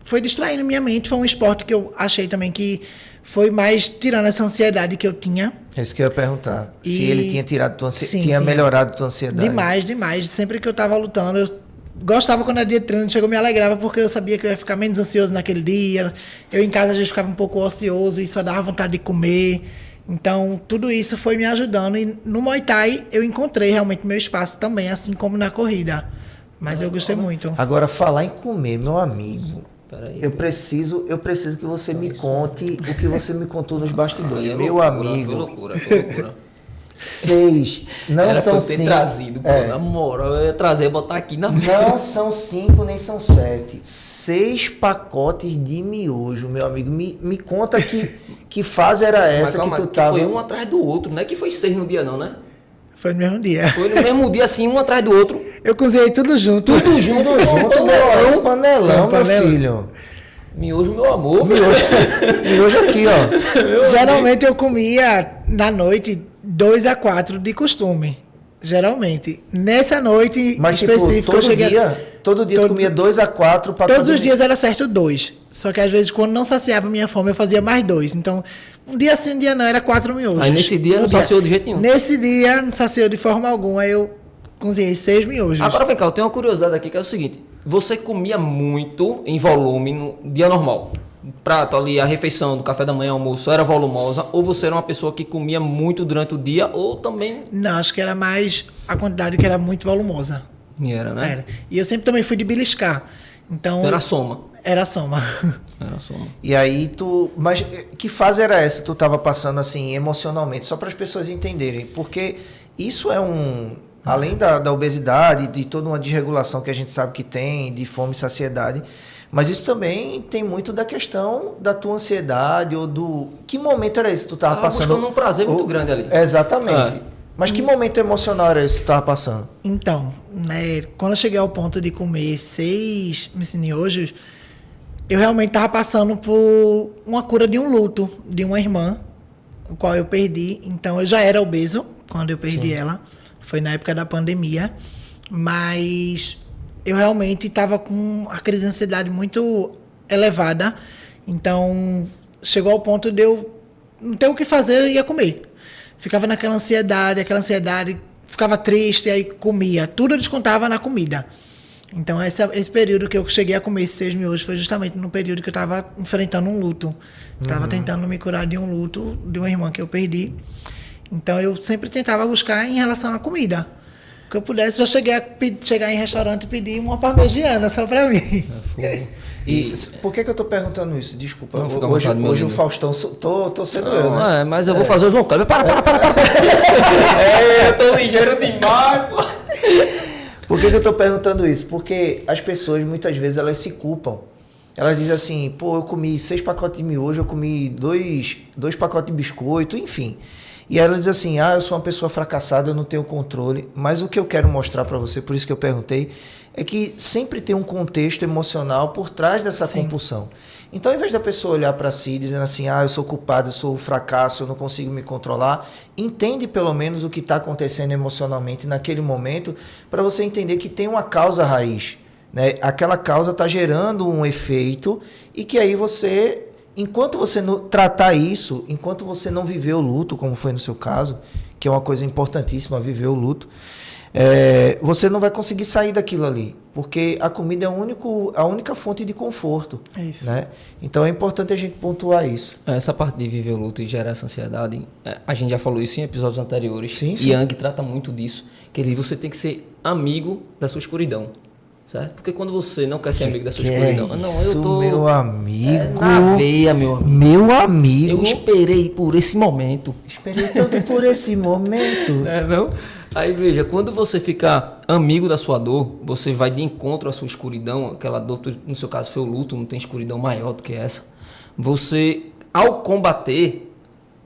foi distraindo minha mente. Foi um esporte que eu achei também que foi mais tirando essa ansiedade que eu tinha. É isso que eu ia perguntar. Se ele tinha tirado tua ansiedade, tinha melhorado tua ansiedade. Demais. Sempre que eu estava lutando, eu gostava quando era dia de treino, chegou, me alegrava, porque eu sabia que eu ia ficar menos ansioso naquele dia. Eu em casa às vezes ficava um pouco ocioso e só dava vontade de comer. Então, tudo isso foi me ajudando. E no Muay Thai, eu encontrei realmente meu espaço também, assim como na corrida. Mas eu gostei muito. Agora, falar em comer, meu amigo... Eu preciso que você me conte o que você me contou nos bastidores. Meu amigo. Foi loucura. 6, não era são 5. Trazido, na moral, eu ia trazer, botar aqui na mesa. Não são 5, nem são 7. 6 pacotes de miojo, meu amigo. Me conta que fase era essa. Mas, calma, que tu tava. Foi um atrás do outro, não é que foi 6 no dia, não, né? Foi no mesmo dia. Foi no mesmo dia, assim, um atrás do outro. Eu cozinhei tudo junto. Tudo junto, panelão, meu filho. Miojo, meu amor. Miojo aqui, ó. Geralmente eu comia na noite 2 a 4 de costume. Geralmente. Nessa noite Mas, específica, tipo, todo dia tu comia 2 a 4 para todos os dias era certo 2. Só que às vezes, quando não saciava minha fome, eu fazia mais 2. Então, um dia sim, um dia não, era 4 miojos. Aí nesse dia não saciou de jeito nenhum. Nesse dia não saciou de forma alguma. Aí eu cozinhei 6 miojos. Agora vem cá, eu tenho uma curiosidade aqui que é o seguinte: você comia muito em volume no dia normal? O prato ali, a refeição do café da manhã, almoço, era volumosa? Ou você era uma pessoa que comia muito durante o dia? Ou também. Não, acho que era mais a quantidade que era muito volumosa. Era, né? Era. E eu sempre também fui de beliscar. Então. Era a soma. Era a soma. Era a soma. E aí tu... Mas que fase era essa que tu tava passando assim, emocionalmente? Só para as pessoas entenderem. Porque isso é um... Além da obesidade, de toda uma desregulação que a gente sabe que tem, de fome e saciedade, mas isso também tem muito da questão da tua ansiedade ou do... Que momento era esse que tu tava passando? Buscando um prazer muito grande ali. Exatamente. Mas que momento emocional era esse que tu tava passando? Então, né, quando eu cheguei ao ponto de comer 6 miojos, eu realmente estava passando por uma cura de um luto de uma irmã, o qual eu perdi. Então, eu já era obeso quando eu perdi ela. Foi na época da pandemia. Mas eu realmente estava com a crise de ansiedade muito elevada. Então, chegou ao ponto de eu não ter o que fazer, eu ia comer. Ficava naquela ansiedade, ficava triste, aí comia. Tudo eu descontava na comida. Então, esse período que eu cheguei a comer esses 6 miojos foi justamente no período que eu estava enfrentando um luto. Estava tentando me curar de um luto de uma irmã que eu perdi. Então, eu sempre tentava buscar em relação à comida. Que eu pudesse, já cheguei a chegar em restaurante e pedir uma parmegiana só para mim. E por que eu tô perguntando isso? Desculpa. Não, fica à Hoje vontade, o Faustão, tô sendo eu, Não, né? mas eu vou fazer o João Kleber. Para. Eu tô ligeiro demais, pô. Por que eu tô perguntando isso? Porque as pessoas, muitas vezes, elas se culpam. Elas dizem assim, pô, eu comi 6 pacotes de miojo, eu comi dois pacotes de biscoito, enfim. E elas dizem assim, eu sou uma pessoa fracassada, eu não tenho controle. Mas o que eu quero mostrar para você, por isso que eu perguntei, é que sempre tem um contexto emocional por trás dessa compulsão. Então, ao invés da pessoa olhar para si dizendo assim, eu sou culpado, eu sou um fracasso, eu não consigo me controlar, entende pelo menos o que está acontecendo emocionalmente naquele momento, para você entender que tem uma causa raiz, né? Aquela causa está gerando um efeito e que aí você... Enquanto você não tratar isso, enquanto você não viver o luto, como foi no seu caso, que é uma coisa importantíssima, viver o luto, você não vai conseguir sair daquilo ali, porque a comida é a única fonte de conforto. É isso. Né? Então é importante a gente pontuar isso. Essa parte de viver o luto e gerar essa ansiedade, a gente já falou isso em episódios anteriores. Sim, sim. Yang trata muito disso, que você tem que ser amigo da sua escuridão. Certo? Porque quando você não quer ser amigo da sua escuridão... Isso, meu amigo. Na veia, meu amigo. Meu amigo. Eu esperei por esse momento. Esperei tanto por esse momento. Não? Aí veja, quando você ficar amigo da sua dor, você vai de encontro à sua escuridão, aquela dor, no seu caso foi o luto, não tem escuridão maior do que essa. Você, ao combater,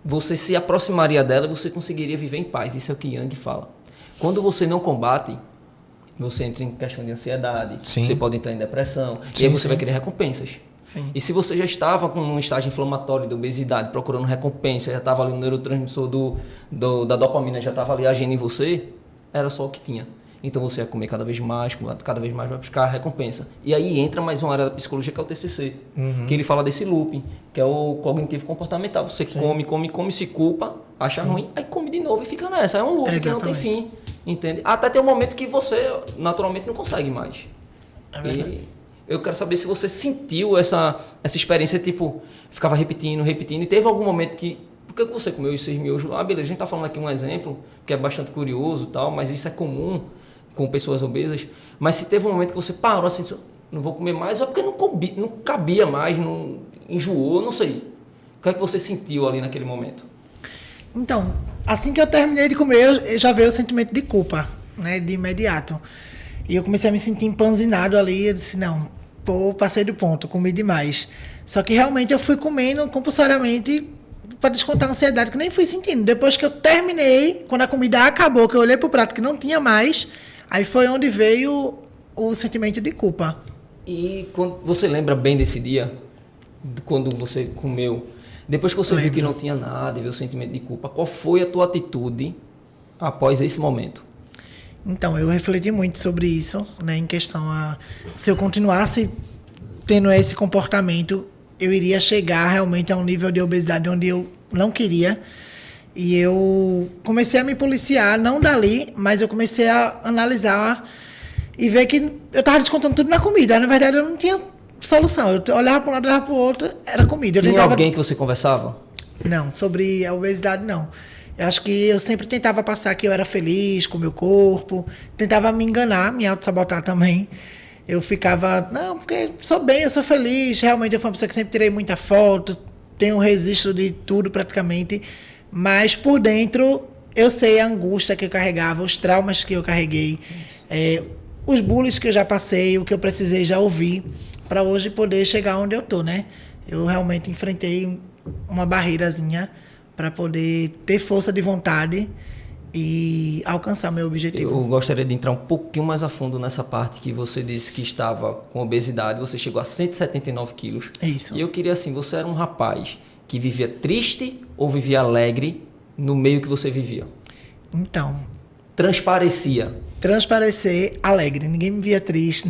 você se aproximaria dela e você conseguiria viver em paz. Isso é o que Yang fala. Quando você não combate... Você entra em questão de ansiedade, você pode entrar em depressão, e aí você vai querer recompensas. Sim. E se você já estava com um estágio inflamatório de obesidade, procurando recompensa, já estava ali o neurotransmissor da dopamina, já estava ali agindo em você, era só o que tinha. Então você ia comer cada vez mais vai buscar a recompensa. E aí entra mais uma área da psicologia que é o TCC, que ele fala desse looping, que é o cognitivo comportamental. Você come, se culpa, acha ruim, aí come de novo e fica nessa. É um looping que não tem fim. Entende? Até tem um momento que você naturalmente não consegue mais. E eu quero saber se você sentiu essa experiência, tipo, ficava repetindo, e teve algum momento que... Por que você comeu os 6 miojos? Beleza, a gente tá falando aqui um exemplo, que é bastante curioso e tal, mas isso é comum com pessoas obesas. Mas se teve um momento que você parou assim, não vou comer mais, ou porque não cabia mais, não enjoou, não sei. O que é que você sentiu ali naquele momento? Então, assim que eu terminei de comer, já veio o sentimento de culpa, né, de imediato. E eu comecei a me sentir empanzinado ali, eu disse, não, passei do ponto, comi demais. Só que realmente eu fui comendo compulsoriamente para descontar a ansiedade, que nem fui sentindo. Depois que eu terminei, quando a comida acabou, que eu olhei pro prato que não tinha mais, aí foi onde veio o sentimento de culpa. E quando você lembra bem desse dia, quando você comeu... Depois que você viu que não tinha nada e viu o sentimento de culpa, qual foi a tua atitude após esse momento? Então, eu refleti muito sobre isso, né, em questão se eu continuasse tendo esse comportamento, eu iria chegar realmente a um nível de obesidade onde eu não queria. E eu comecei a me policiar, não dali, mas eu comecei a analisar e ver que eu estava descontando tudo na comida. Na verdade, eu não tinha solução. Eu olhava para um lado, olhava para o outro, era comida. Tinha alguém que você conversava? Não, sobre a obesidade, não. Eu acho que eu sempre tentava passar que eu era feliz com o meu corpo, tentava me enganar, me auto-sabotar também. Eu ficava, não, porque sou bem, eu sou feliz. Realmente eu fui uma pessoa que sempre tirei muita foto, tenho um registro de tudo praticamente. Mas por dentro eu sei a angústia que eu carregava, os traumas que eu carreguei, os bullies que eu já passei, o que eu precisei já ouvir, para hoje poder chegar onde eu estou, né? Eu realmente enfrentei uma barreirazinha para poder ter força de vontade e alcançar meu objetivo. Eu gostaria de entrar um pouquinho mais a fundo nessa parte que você disse que estava com obesidade, você chegou a 179 quilos. É isso. E eu queria assim, você era um rapaz que vivia triste ou vivia alegre no meio que você vivia? Então, transparecer alegre. Ninguém me via triste,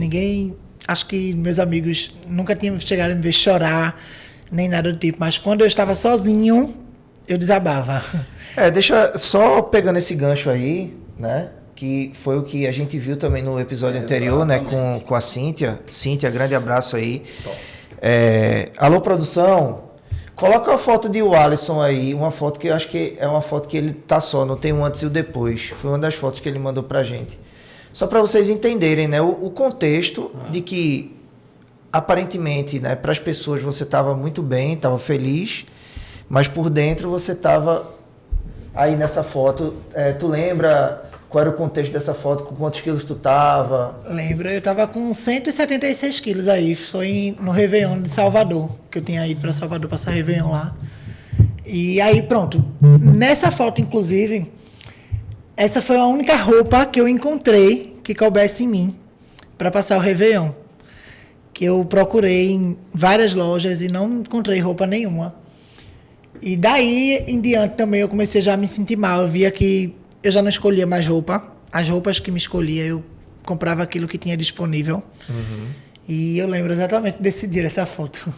acho que meus amigos nunca tinham chegado a me ver chorar, nem nada do tipo. Mas quando eu estava sozinho, eu desabava. Deixa só pegando esse gancho aí, né? Que foi o que a gente viu também no episódio anterior, né? Com a Cíntia. Cíntia, grande abraço aí. Alô, produção. Coloca a foto de Alisson aí, uma foto que eu acho que é uma foto que ele tá só, não tem um antes e o depois. Foi uma das fotos que ele mandou pra gente. Só para vocês entenderem, né? O contexto de que, aparentemente, né, para as pessoas você estava muito bem, estava feliz, mas por dentro você estava aí nessa foto. Tu lembra qual era o contexto dessa foto? Com quantos quilos tu estava? Lembro, eu estava com 176 quilos aí. Foi no Réveillon de Salvador, que eu tinha ido para Salvador passar Réveillon lá. E aí, pronto. Nessa foto, inclusive, essa foi a única roupa que eu encontrei que coubesse em mim para passar o Réveillon. Que eu procurei em várias lojas e não encontrei roupa nenhuma. E daí em diante também eu comecei já a me sentir mal. Eu via que eu já não escolhia mais roupa. As roupas que me escolhia, eu comprava aquilo que tinha disponível. Uhum. E eu lembro exatamente desse dia, dessa foto.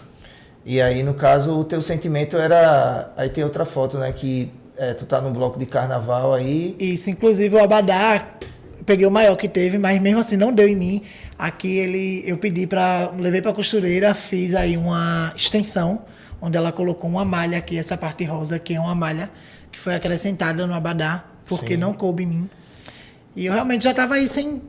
E aí, no caso, o teu sentimento era... Aí tem outra foto, né? Que tu tá no bloco de carnaval aí. Isso, inclusive o abadá, peguei o maior que teve, mas mesmo assim não deu em mim. Aqui eu pedi levei pra costureira, fiz aí uma extensão, onde ela colocou uma malha aqui, essa parte rosa aqui é uma malha que foi acrescentada no abadá, porque não coube em mim. E eu realmente já estava aí sem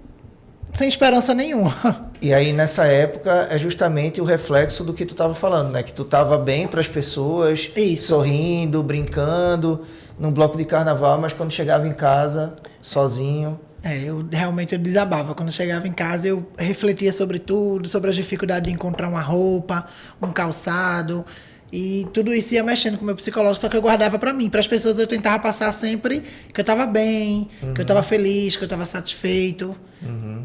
esperança nenhuma. E aí, nessa época, é justamente o reflexo do que tu estava falando, né? Que tu estava bem para as pessoas, sorrindo, brincando, num bloco de carnaval, mas quando chegava em casa, sozinho... Eu realmente desabava. Quando eu chegava em casa, eu refletia sobre tudo, sobre as dificuldades de encontrar uma roupa, um calçado... E tudo isso ia mexendo com o meu psicológico, só que eu guardava pra mim. Para as pessoas eu tentava passar sempre que eu estava bem, que eu estava feliz, que eu estava satisfeito. Uhum.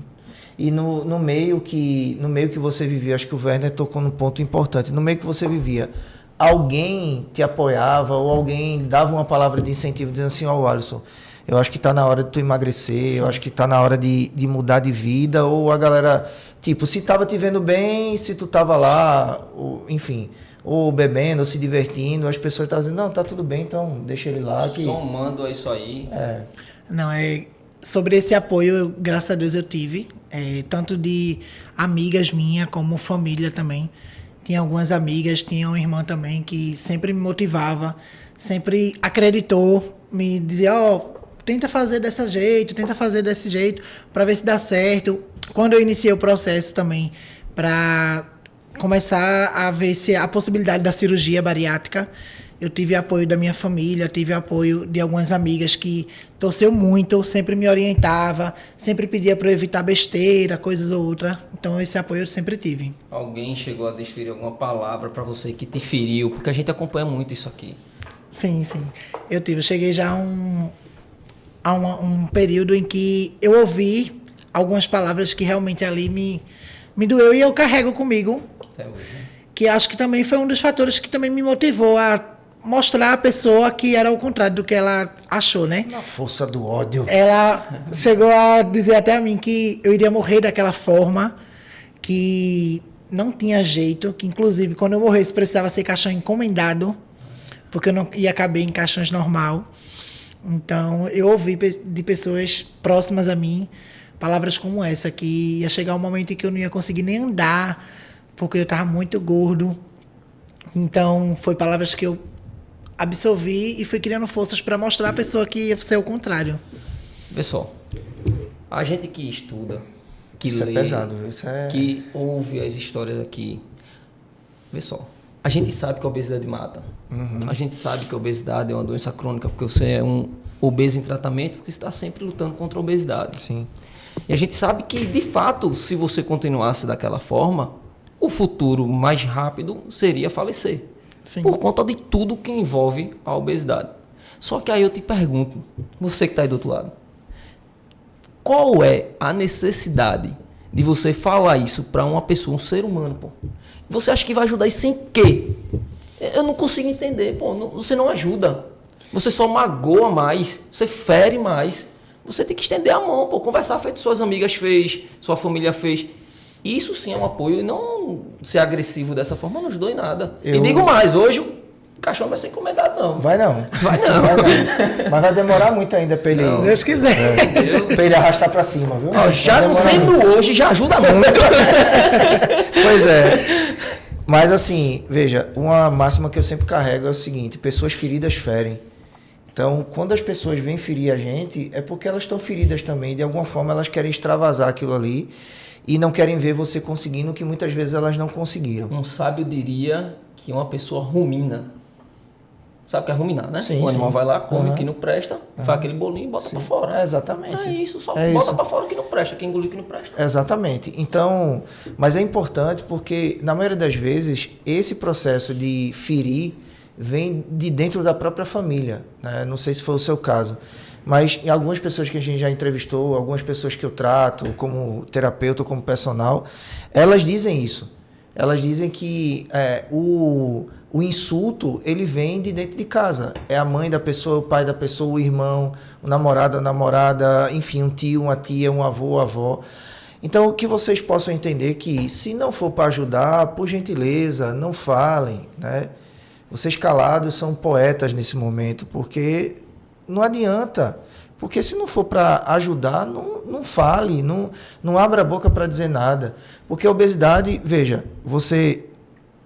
E no meio que você vivia, acho que o Werner tocou num ponto importante, no meio que você vivia, alguém te apoiava ou alguém dava uma palavra de incentivo dizendo assim, Alisson, eu acho que está na hora de tu emagrecer, eu acho que está na hora de mudar de vida, ou a galera, tipo, se estava te vendo bem, se tu estava lá, enfim... ou bebendo, ou se divertindo, as pessoas estavam dizendo, não, tá tudo bem, então deixa ele lá. Somando a isso aí. Não, sobre esse apoio, graças a Deus eu tive, tanto de amigas minhas, como família também. Tinha algumas amigas, tinha uma irmã também, que sempre me motivava, sempre acreditou, me dizia, tenta fazer desse jeito, para ver se dá certo. Quando eu iniciei o processo também, para começar a ver se a possibilidade da cirurgia bariátrica, eu tive apoio da minha família, tive apoio de algumas amigas que torceu muito, sempre me orientava, sempre pedia para eu evitar besteira, coisas ou outra. Então esse apoio eu sempre tive. Alguém chegou a desferir alguma palavra para você que te feriu? Porque a gente acompanha muito isso aqui. Sim. Eu cheguei já a um período em que eu ouvi algumas palavras que realmente ali me doeu e eu carrego comigo. Que acho que também foi um dos fatores que também me motivou a mostrar a pessoa que era o contrário do que ela achou, né? Na força do ódio. Ela chegou a dizer até a mim que eu iria morrer daquela forma, que não tinha jeito, que inclusive quando eu morresse precisava ser caixão encomendado, porque eu não ia caber em caixões normal. Então eu ouvi de pessoas próximas a mim palavras como essa, que ia chegar um momento em que eu não ia conseguir nem andar, porque eu estava muito gordo. Então foi palavras que eu absorvi e fui criando forças para mostrar à pessoa que ia ser o contrário. Pessoal, a gente que estuda, que Isso lê, é pesado, viu? Isso é... que ouve as histórias aqui, vê só, a gente sabe que a obesidade mata. A gente sabe que a obesidade é uma doença crônica, porque você é um obeso em tratamento, porque você está sempre lutando contra a obesidade. Sim. E a gente sabe que, de fato, se você continuasse daquela forma, o futuro mais rápido seria falecer. Sim. Por conta de tudo que envolve a obesidade. Só que aí eu te pergunto, você que está aí do outro lado, qual é a necessidade de você falar isso para uma pessoa, um ser humano, pô? Você acha que vai ajudar isso em quê? Eu não consigo entender, pô. Você não ajuda. Você só magoa mais, você fere mais. Você tem que estender a mão, pô, conversar feito suas amigas fez, sua família fez. Isso sim é um apoio, e não ser agressivo dessa forma não ajudou em nada. E digo mais, hoje o caixão não vai ser encomendado, não. Vai não. Vai não. Vai não. Mas vai demorar muito ainda pra ele... Se Deus quiser. Pra ele arrastar pra cima, viu? Ó, já Vai não demorar sendo muito. hoje, já ajuda muito. Pois é. Mas assim, veja, uma máxima que eu sempre carrego é o seguinte: pessoas feridas ferem. Então, quando as pessoas vêm ferir a gente, é porque elas estão feridas também. De alguma forma, elas querem extravasar aquilo ali e não querem ver você conseguindo o que muitas vezes elas não conseguiram. Um sábio diria que uma pessoa rumina. Sabe o que é ruminar, né? Sim, O animal sim. vai lá, come o Uhum. que não presta, faz aquele bolinho e bota pra fora. É, exatamente. É isso, só É bota isso. pra fora o que não presta, quem engoliu o que não presta. Exatamente. Então, mas é importante porque, na maioria das vezes, esse processo de ferir vem de dentro da própria família, né? Não sei se foi o seu caso, mas em algumas pessoas que a gente já entrevistou, algumas pessoas que eu trato como terapeuta, como personal, elas dizem isso. Elas dizem que o insulto, ele vem de dentro de casa. É a mãe da pessoa, o pai da pessoa, o irmão, o namorado, a namorada, enfim, um tio, uma tia, um avô, a avó. Então, que vocês possam entender que, se não for para ajudar, por gentileza, não falem, né? Vocês calados são poetas nesse momento, porque não adianta. Porque se não for para ajudar, não fale, não abra a boca para dizer nada. Porque a obesidade, veja, você...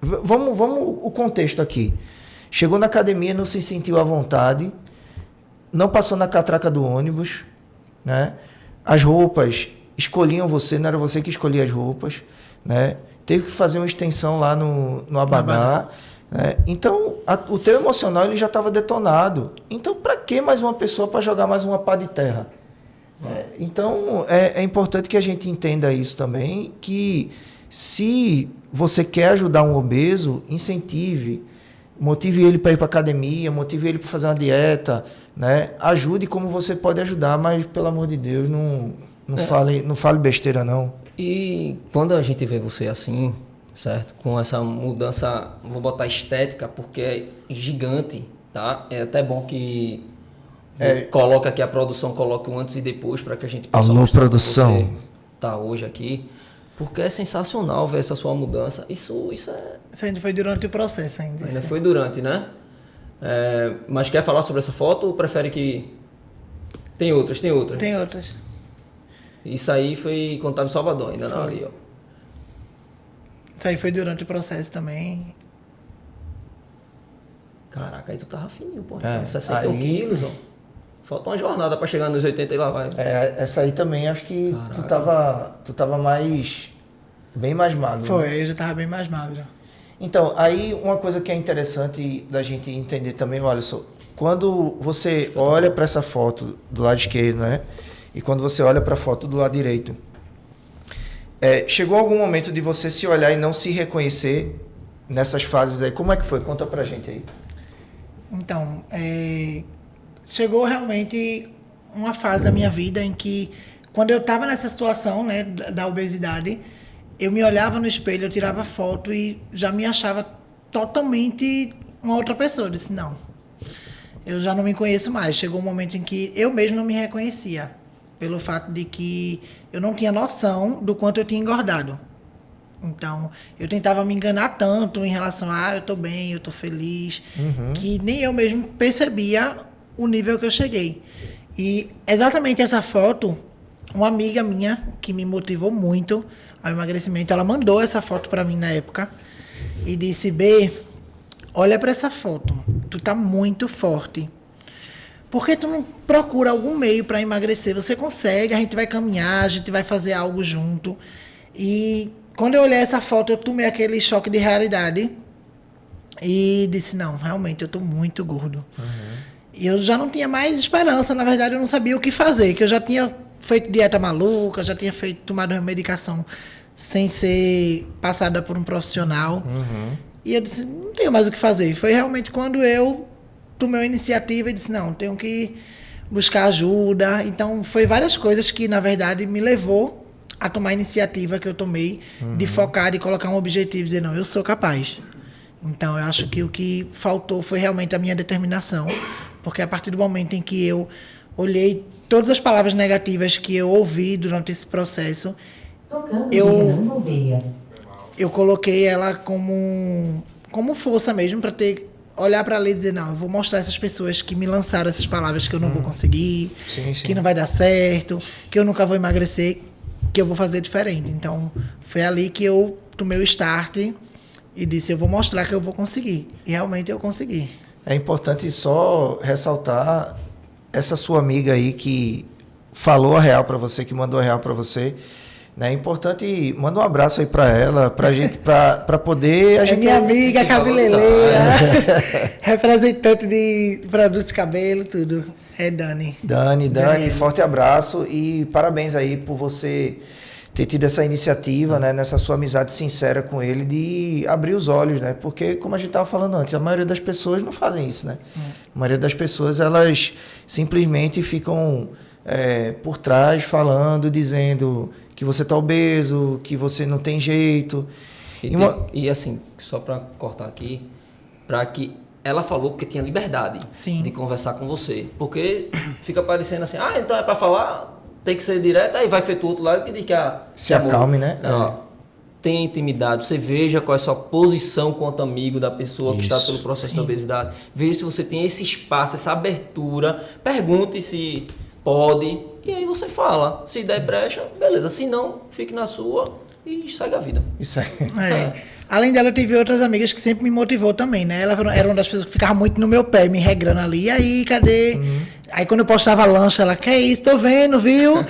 Vamos o contexto aqui. Chegou na academia, não se sentiu à vontade, não passou na catraca do ônibus, né? As roupas escolhiam você, não era você que escolhia as roupas, né? Teve que fazer uma extensão lá no abadá. Né? Então, o teu emocional ele já estava detonado. Então, para que mais uma pessoa para jogar mais uma pá de terra? Então, é importante que a gente entenda isso também, que se você quer ajudar um obeso, incentive, motive ele para ir para academia, motive ele para fazer uma dieta, né? Ajude como você pode ajudar, mas, pelo amor de Deus, não fale besteira, não. E quando a gente vê você assim, certo? Com essa mudança, vou botar estética, porque é gigante, tá? É até bom que coloca aqui, a produção coloque um antes e depois, para que a gente possa Alô, mostrar produção. como você tá hoje aqui. Porque é sensacional ver essa sua mudança. Isso é... Isso ainda foi durante o processo ainda. Ainda foi durante, né? Mas quer falar sobre essa foto ou prefere que... Tem outras. Tem outras. Isso aí foi quando estava em Salvador, ainda não ali, ó. Isso aí foi durante o processo também. Caraca, aí tu tava fininho, pô. É, 61 aí- quilos, ó. Falta uma jornada pra chegar nos 80 e lá vai. Essa aí também, acho que Caraca. tu tava bem mais magro. Foi, Né? eu já tava bem mais magro. Então, aí uma coisa que é interessante da gente entender também, olha só, quando você olha para essa foto do lado esquerdo, né? E quando você olha para a foto do lado direito, chegou algum momento de você se olhar e não se reconhecer nessas fases aí? Como é que foi? Conta pra gente aí. Então, chegou realmente uma fase da minha vida em que, quando eu estava nessa situação, né, da obesidade, eu me olhava no espelho, eu tirava foto e já me achava totalmente uma outra pessoa. Eu disse, não, eu já não me conheço mais. Chegou um momento em que eu mesmo não me reconhecia, pelo fato de que eu não tinha noção do quanto eu tinha engordado. Então, eu tentava me enganar tanto em relação a, eu tô bem, eu tô feliz, que nem eu mesmo percebia o nível que eu cheguei. E exatamente essa foto, uma amiga minha, que me motivou muito ao emagrecimento, ela mandou essa foto para mim na época e disse, B, olha para essa foto, tu tá muito forte. Por que tu não procura algum meio para emagrecer? Você consegue, a gente vai caminhar, a gente vai fazer algo junto. E quando eu olhei essa foto, eu tomei aquele choque de realidade e disse, não, realmente eu tô muito gordo. E eu já não tinha mais esperança, na verdade eu não sabia o que fazer, que eu já tinha feito dieta maluca, já tinha tomado uma medicação sem ser passada por um profissional. E eu disse, não tenho mais o que fazer. E foi realmente quando eu tomei a iniciativa e disse, não, tenho que buscar ajuda. Então, foi várias coisas que, na verdade, me levou a tomar a iniciativa que eu tomei de focar, de colocar um objetivo e dizer, não, eu sou capaz. Então, eu acho que o que faltou foi realmente a minha determinação, porque a partir do momento em que eu olhei todas as palavras negativas que eu ouvi durante esse processo, eu coloquei ela como força mesmo para olhar para ali e dizer, não, eu vou mostrar a essas pessoas que me lançaram essas palavras que eu não vou conseguir, que não vai dar certo, que eu nunca vou emagrecer, que eu vou fazer diferente. Então, foi ali que eu tomei o start e disse, eu vou mostrar que eu vou conseguir. E realmente eu consegui. É importante só ressaltar essa sua amiga aí que falou a real para você, que mandou a real para você. É importante, manda um abraço aí para ela, pra gente, para poder... É minha amiga, cabeleireira, representante de produtos de cabelo, tudo. É Dani. Dani, forte abraço e parabéns aí por você ter tido essa iniciativa, né, nessa sua amizade sincera com ele, de abrir os olhos, né? Porque, como a gente estava falando antes, a maioria das pessoas não fazem isso, né? A maioria das pessoas, elas simplesmente ficam por trás falando, dizendo que você está obeso, que você não tem jeito. E assim, só para cortar aqui, para que ela falou porque tinha liberdade de conversar com você. Porque fica parecendo assim, então é para falar, tem que ser direto, aí vai feito o outro lado que diz que se acalme, né? Não, tenha intimidade, você veja qual é a sua posição quanto amigo da pessoa que está pelo processo da obesidade. Veja se você tem esse espaço, essa abertura, pergunte se pode, e aí você fala. Se der brecha, beleza. Se não, fique na sua e segue a vida. Isso aí. Além dela, eu tive outras amigas que sempre me motivou também, né? Ela era uma das pessoas que ficava muito no meu pé, me regrando ali. E aí, cadê? Aí quando eu postava lanche, ela, que é isso? Tô vendo, viu?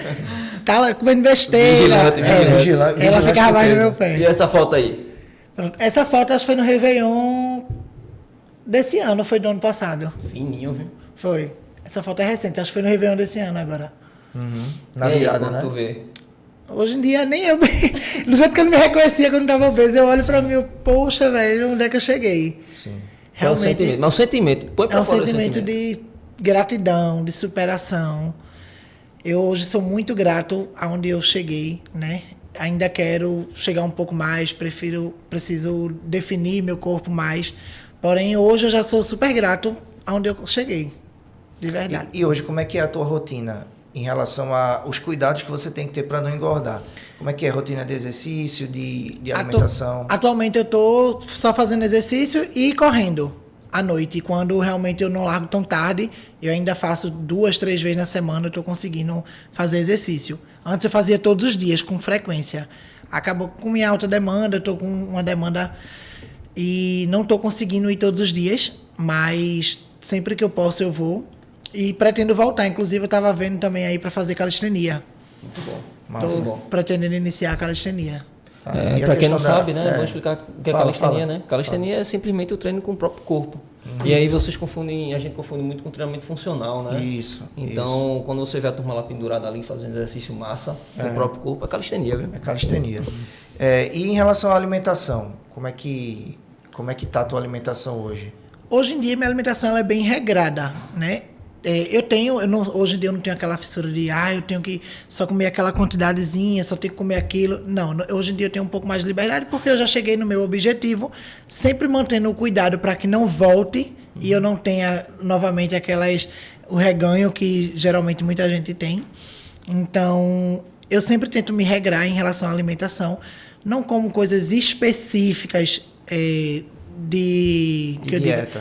Tá comendo besteira. Vigilante, ela ficava mais no meu pé. E essa foto aí? Pronto. Essa foto, acho que foi no Réveillon desse ano, foi do ano passado. Fininho, viu? Foi. Essa foto é recente, acho que foi no Réveillon desse ano agora. Na virada, né? Tu vê? Hoje em dia, nem eu... Do jeito que eu não me reconhecia quando estava obeso, eu olho pra mim, poxa, velho, onde é que eu cheguei? Sim. Realmente... É um sentimento. Põe pra é um fora sentimento de gratidão, de superação. Eu hoje sou muito grato aonde eu cheguei, né? Ainda quero chegar um pouco mais, preciso definir meu corpo mais. Porém, hoje eu já sou super grato aonde eu cheguei. De verdade. E hoje, como é que é a tua rotina em relação aos cuidados que você tem que ter para não engordar? Como é que é a rotina de exercício, de alimentação? Atualmente eu estou só fazendo exercício e correndo à noite. E quando realmente eu não largo tão tarde, eu ainda faço 2, 3 vezes na semana, eu estou conseguindo fazer exercício. Antes eu fazia todos os dias, com frequência. Acabou com minha alta demanda, eu estou com uma demanda e não estou conseguindo ir todos os dias, mas sempre que eu posso eu vou. E pretendo voltar. Inclusive, eu estava vendo também aí para fazer calistenia. Muito bom. Estou pretendendo iniciar a calistenia. Para quem não sabe, né? Vou explicar o que é calistenia, né? Calistenia é simplesmente o treino com o próprio corpo. E aí vocês confundem, a gente confunde muito com treinamento funcional, né? Isso. Então, quando você vê a turma lá pendurada ali fazendo exercício massa com o próprio corpo, é calistenia, viu? É calistenia. E em relação à alimentação, como é que tá a tua alimentação hoje? Hoje em dia, minha alimentação ela é bem regrada, né? Hoje em dia eu não tenho aquela fissura de, eu tenho que só comer aquela quantidadezinha, só tenho que comer aquilo. Não, hoje em dia eu tenho um pouco mais de liberdade, porque eu já cheguei no meu objetivo, sempre mantendo o cuidado para que não volte e eu não tenha novamente o reganho que geralmente muita gente tem. Então, eu sempre tento me regrar em relação à alimentação. Não como coisas específicas de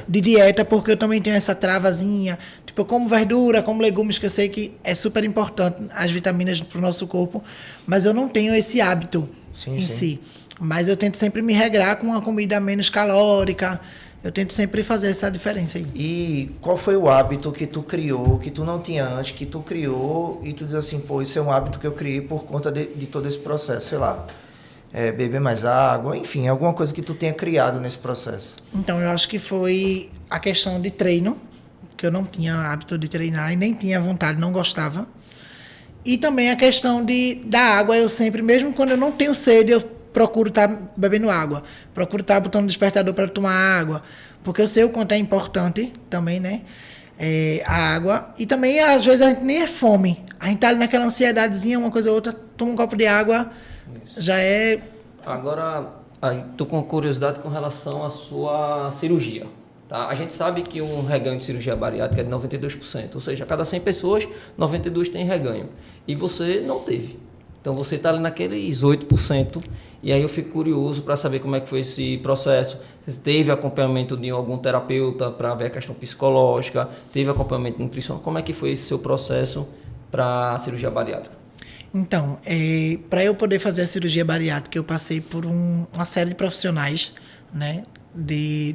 dieta, porque eu também tenho essa travazinha. Tipo, eu como verdura, como legumes, que eu sei que é super importante as vitaminas para o nosso corpo, mas eu não tenho esse hábito em si. Mas eu tento sempre me regrar com uma comida menos calórica. Eu tento sempre fazer essa diferença aí. E qual foi o hábito que tu criou, que tu não tinha antes, que tu criou e tu diz assim, pô, isso é um hábito que eu criei por conta de todo esse processo, sei lá, beber mais água, enfim, alguma coisa que tu tenha criado nesse processo? Então, eu acho que foi a questão de treino, que eu não tinha hábito de treinar e nem tinha vontade, não gostava. E também a questão da água, eu sempre, mesmo quando eu não tenho sede, eu procuro estar bebendo água, procuro estar botando despertador para tomar água, porque eu sei o quanto é importante também, né? A água. E também, às vezes, a gente nem é fome. A gente tá ali naquela ansiedadezinha, uma coisa ou outra, toma um copo de água, já é... Agora, estou com curiosidade com relação à sua cirurgia. Tá? A gente sabe que um reganho de cirurgia bariátrica é de 92%, ou seja, a cada 100 pessoas, 92 têm reganho. E você não teve. Então, você está ali naqueles 8%. E aí eu fico curioso para saber como é que foi esse processo. Você teve acompanhamento de algum terapeuta para ver a questão psicológica? Teve acompanhamento nutricional? Como é que foi esse seu processo para a cirurgia bariátrica? Então, para eu poder fazer a cirurgia bariátrica, eu passei por uma série de profissionais, né,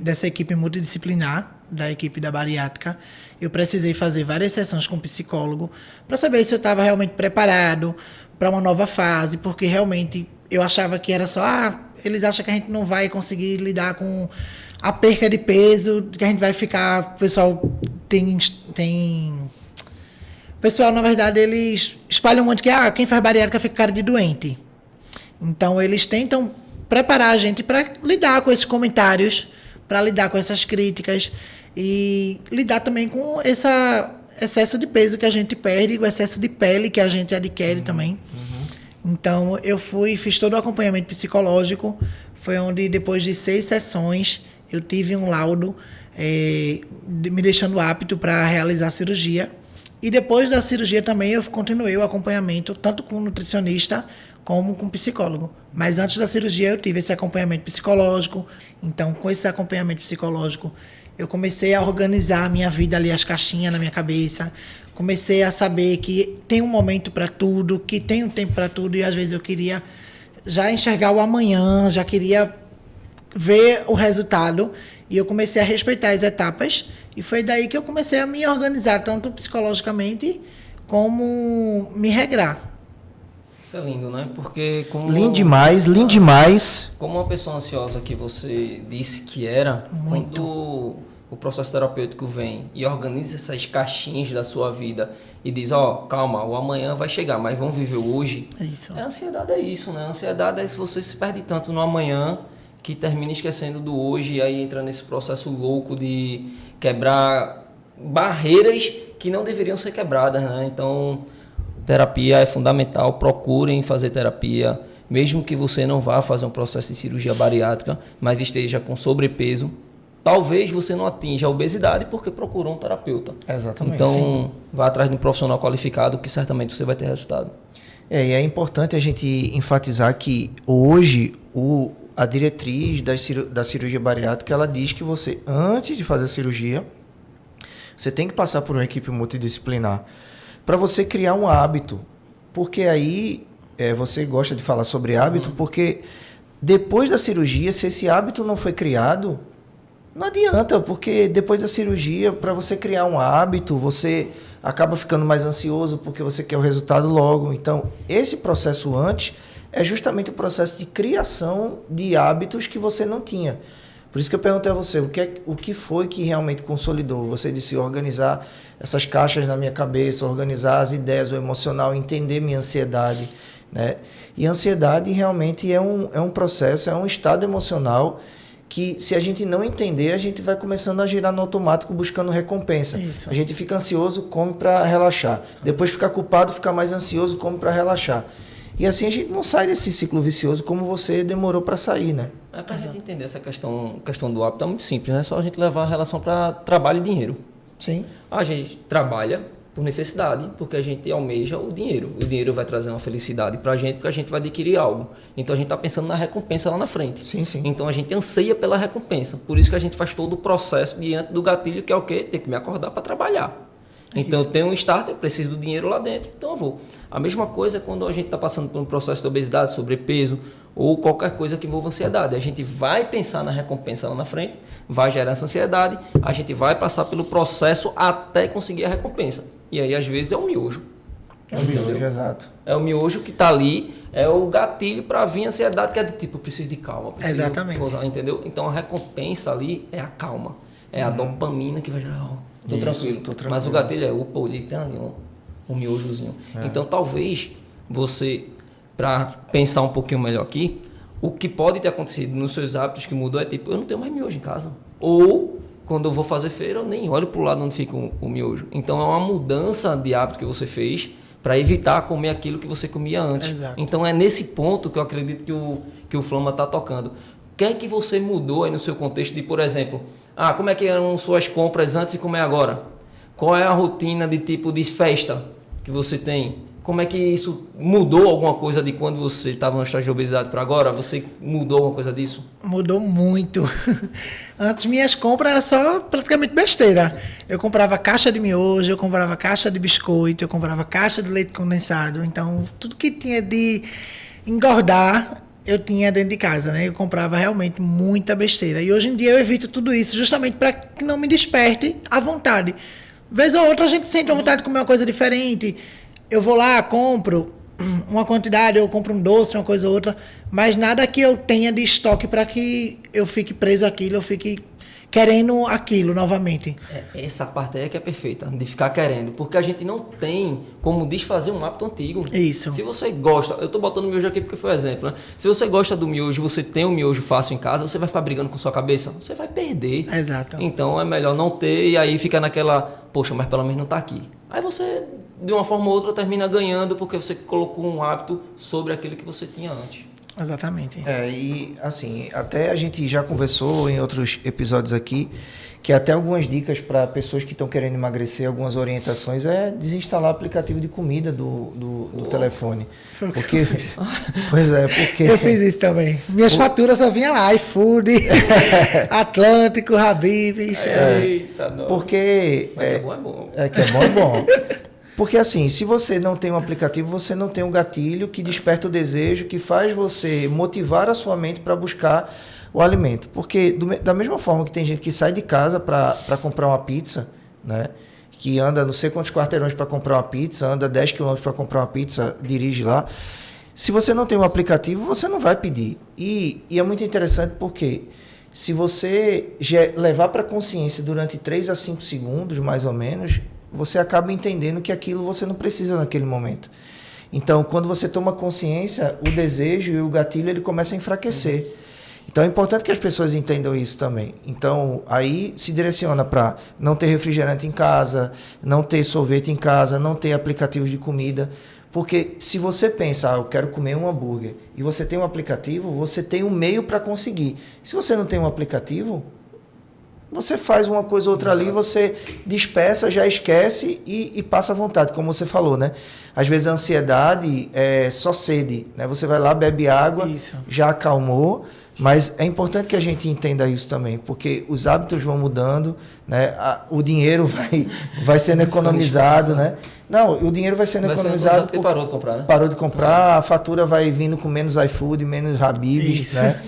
dessa equipe multidisciplinar, da equipe da bariátrica. Eu precisei fazer várias sessões com psicólogo para saber se eu estava realmente preparado para uma nova fase, porque realmente eu achava que era só, eles acham que a gente não vai conseguir lidar com a perca de peso, que a gente vai ficar, o pessoal o pessoal, na verdade, eles espalham muito que quem faz bariátrica fica cara de doente. Então, eles tentam preparar a gente para lidar com esses comentários, para lidar com essas críticas e lidar também com esse excesso de peso que a gente perde, o excesso de pele que a gente adquire também. Então, eu fiz todo o acompanhamento psicológico. Foi onde, depois de 6 sessões, eu tive um laudo me deixando apto para realizar a cirurgia. E depois da cirurgia também eu continuei o acompanhamento, tanto com nutricionista como com psicólogo. Mas antes da cirurgia eu tive esse acompanhamento psicológico. Então, com esse acompanhamento psicológico, eu comecei a organizar a minha vida ali, as caixinhas na minha cabeça. Comecei a saber que tem um momento para tudo, que tem um tempo para tudo. E às vezes eu queria já enxergar o amanhã, já queria ver o resultado. E eu comecei a respeitar as etapas. E foi daí que eu comecei a me organizar, tanto psicologicamente como me regrar. Isso é lindo, né? Porque Lindo demais. Como uma pessoa ansiosa que você disse que era, Muito. quando o processo terapêutico vem e organiza essas caixinhas da sua vida e diz, calma, o amanhã vai chegar, mas vamos viver o hoje. É isso. A ansiedade é isso, né? A ansiedade é se você se perde tanto no amanhã que termina esquecendo do hoje e aí entra nesse processo louco de quebrar barreiras que não deveriam ser quebradas, né? Então, terapia é fundamental, procurem fazer terapia, mesmo que você não vá fazer um processo de cirurgia bariátrica, mas esteja com sobrepeso, talvez você não atinja a obesidade porque procurou um terapeuta. Exatamente. Então, vá atrás de um profissional qualificado que certamente você vai ter resultado. E é importante a gente enfatizar que hoje a diretriz da cirurgia bariátrica, ela diz que você, antes de fazer a cirurgia, você tem que passar por uma equipe multidisciplinar para você criar um hábito. Porque aí, você gosta de falar sobre hábito, porque depois da cirurgia, se esse hábito não foi criado, não adianta, porque depois da cirurgia, para você criar um hábito, você acaba ficando mais ansioso porque você quer o resultado logo. Então, esse processo antes é justamente o processo de criação de hábitos que você não tinha. Por isso que eu perguntei a você, o que foi que realmente consolidou? Você disse organizar essas caixas na minha cabeça, organizar as ideias, o emocional, entender minha ansiedade, né? E a ansiedade realmente é um processo, é um estado emocional que se a gente não entender, a gente vai começando a girar no automático buscando recompensa. Isso. A gente fica ansioso, come para relaxar. Depois fica culpado, fica mais ansioso, come para relaxar. E assim a gente não sai desse ciclo vicioso como você demorou para sair, né? Para a gente entender essa questão do hábito é muito simples, né? É só a gente levar a relação para trabalho e dinheiro. Sim. A gente trabalha por necessidade, porque a gente almeja o dinheiro. O dinheiro vai trazer uma felicidade para a gente, porque a gente vai adquirir algo. Então a gente está pensando na recompensa lá na frente. Sim, sim. Então a gente anseia pela recompensa. Por isso que a gente faz todo o processo diante do gatilho, que é o quê? Tem que me acordar para trabalhar. Então eu tenho um starter, preciso do dinheiro lá dentro, então eu vou. A mesma coisa é quando a gente está passando por um processo de obesidade, sobrepeso ou qualquer coisa que envolva ansiedade. A gente vai pensar na recompensa lá na frente, vai gerar essa ansiedade, a gente vai passar pelo processo até conseguir a recompensa. E aí às vezes é o miojo. É o miojo, exato. É o miojo que está ali, é o gatilho para vir a ansiedade, que é de tipo, eu preciso de calma. Preciso Exatamente. Usar, entendeu? Então a recompensa ali é a calma. É a dopamina que vai gerar... Tô tranquilo. Mas o gatilho é, opa, ali tem ali um miojozinho. Então, talvez você, para pensar um pouquinho melhor aqui, o que pode ter acontecido nos seus hábitos que mudou é tipo, eu não tenho mais miojo em casa. Ou, quando eu vou fazer feira, eu nem olho para o lado onde fica o miojo. Então, é uma mudança de hábito que você fez para evitar comer aquilo que você comia antes. Exato. Então, é nesse ponto que eu acredito que o Flama está tocando. O que é que você mudou aí no seu contexto de, por exemplo... como é que eram suas compras antes e como é agora? Qual é a rotina de tipo de festa que você tem? Como é que isso mudou alguma coisa de quando você estava no estágio de obesidade para agora? Você mudou alguma coisa disso? Mudou muito. Antes minhas compras eram só praticamente besteira. Eu comprava caixa de miojo, eu comprava caixa de biscoito, eu comprava caixa de leite condensado. Então, tudo que tinha de engordar... eu tinha dentro de casa, né? Eu comprava realmente muita besteira. E hoje em dia eu evito tudo isso justamente para que não me desperte a vontade. Vez ou outra a gente sente a vontade de comer uma coisa diferente. Eu vou lá, compro uma quantidade, eu compro um doce, uma coisa ou outra, mas nada que eu tenha de estoque para que eu fique preso àquilo, eu fique querendo aquilo novamente. Essa parte aí é que é perfeita, de ficar querendo, porque a gente não tem como desfazer um hábito antigo. Isso. Se você gosta, eu tô botando miojo aqui porque foi exemplo, né? Se você gosta do miojo, você tem um miojo fácil em casa, você vai ficar brigando com sua cabeça, você vai perder. Exato. Então é melhor não ter e aí fica naquela, poxa, mas pelo menos não tá aqui. Aí você, de uma forma ou outra, termina ganhando porque você colocou um hábito sobre aquele que você tinha antes. Exatamente. E assim, até a gente já conversou em outros episódios aqui, que até algumas dicas para pessoas que estão querendo emagrecer, algumas orientações, é desinstalar o aplicativo de comida do telefone. Foi o que Porque, eu fiz. pois é, porque... Eu fiz isso também. Minhas faturas só vinha lá, iFood, Atlântico, Habib's. Eita, não. Porque... Mas que é bom, é bom. Que é bom, é bom. Porque assim, se você não tem um aplicativo, você não tem um gatilho que desperta o desejo, que faz você motivar a sua mente para buscar o alimento. Porque da mesma forma que tem gente que sai de casa para comprar uma pizza, né? Que anda não sei quantos quarteirões para comprar uma pizza, anda 10 quilômetros para comprar uma pizza, dirige lá. Se você não tem um aplicativo, você não vai pedir. E é muito interessante porque se você levar para a consciência durante 3 a 5 segundos, mais ou menos, você acaba entendendo que aquilo você não precisa naquele momento. Então, quando você toma consciência, o desejo e o gatilho ele começa a enfraquecer. Então, é importante que as pessoas entendam isso também. Então, aí se direciona para não ter refrigerante em casa, não ter sorvete em casa, não ter aplicativos de comida. Porque se você pensa, eu quero comer um hambúrguer, e você tem um aplicativo, você tem um meio para conseguir. Se você não tem um aplicativo, você faz uma coisa ou outra ali, você dispersa, já esquece e passa à vontade, como você falou, né? Às vezes a ansiedade é só sede, né? Você vai lá, bebe água, Isso. já acalmou, mas é importante que a gente entenda isso também, porque os hábitos vão mudando, né? O dinheiro vai sendo economizado, né? Não, o dinheiro vai sendo economizado porque parou de comprar, né? Parou de comprar, a fatura vai vindo com menos iFood, menos Habib's, Isso. né?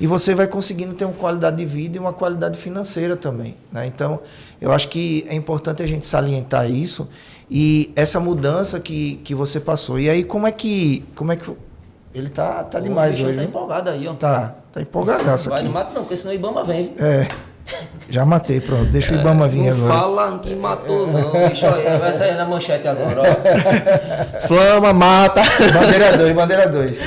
E você vai conseguindo ter uma qualidade de vida e uma qualidade financeira também, né? Então, eu acho que é importante a gente salientar isso e essa mudança que você passou. E aí, como é que ele tá demais hoje? Tá Viu? empolgado aí, ó. Tá empolgadaço Vai aqui. no mato não, porque senão o Ibama vem, viu? Já matei, pronto. Deixa o Ibama vir Não agora. fala que matou, não. Deixa aí, vai sair na manchete agora, ó. Flama, mata. Bandeira 2.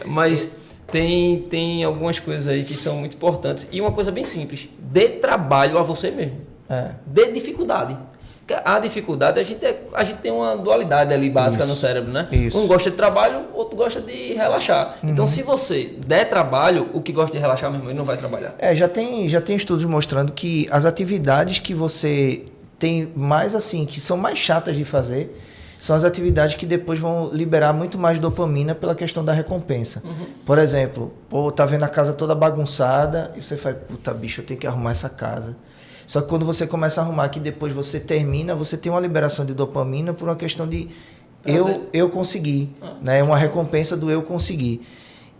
Mas Tem algumas coisas aí que são muito importantes. E uma coisa bem simples. Dê trabalho a você mesmo. Dê dificuldade. A dificuldade, a gente tem uma dualidade ali básica no cérebro, né? Isso. Um gosta de trabalho, outro gosta de relaxar. Então, se você der trabalho, o que gosta de relaxar mesmo, ele não vai trabalhar. Já tem estudos mostrando que as atividades que você tem mais assim, que são mais chatas de fazer, são as atividades que depois vão liberar muito mais dopamina pela questão da recompensa. Por exemplo, tá vendo a casa toda bagunçada e você fala, puta bicho, eu tenho que arrumar essa casa. Só que quando você começa a arrumar, que depois você termina, você tem uma liberação de dopamina por uma questão de eu consegui, né? Uma recompensa do eu conseguir.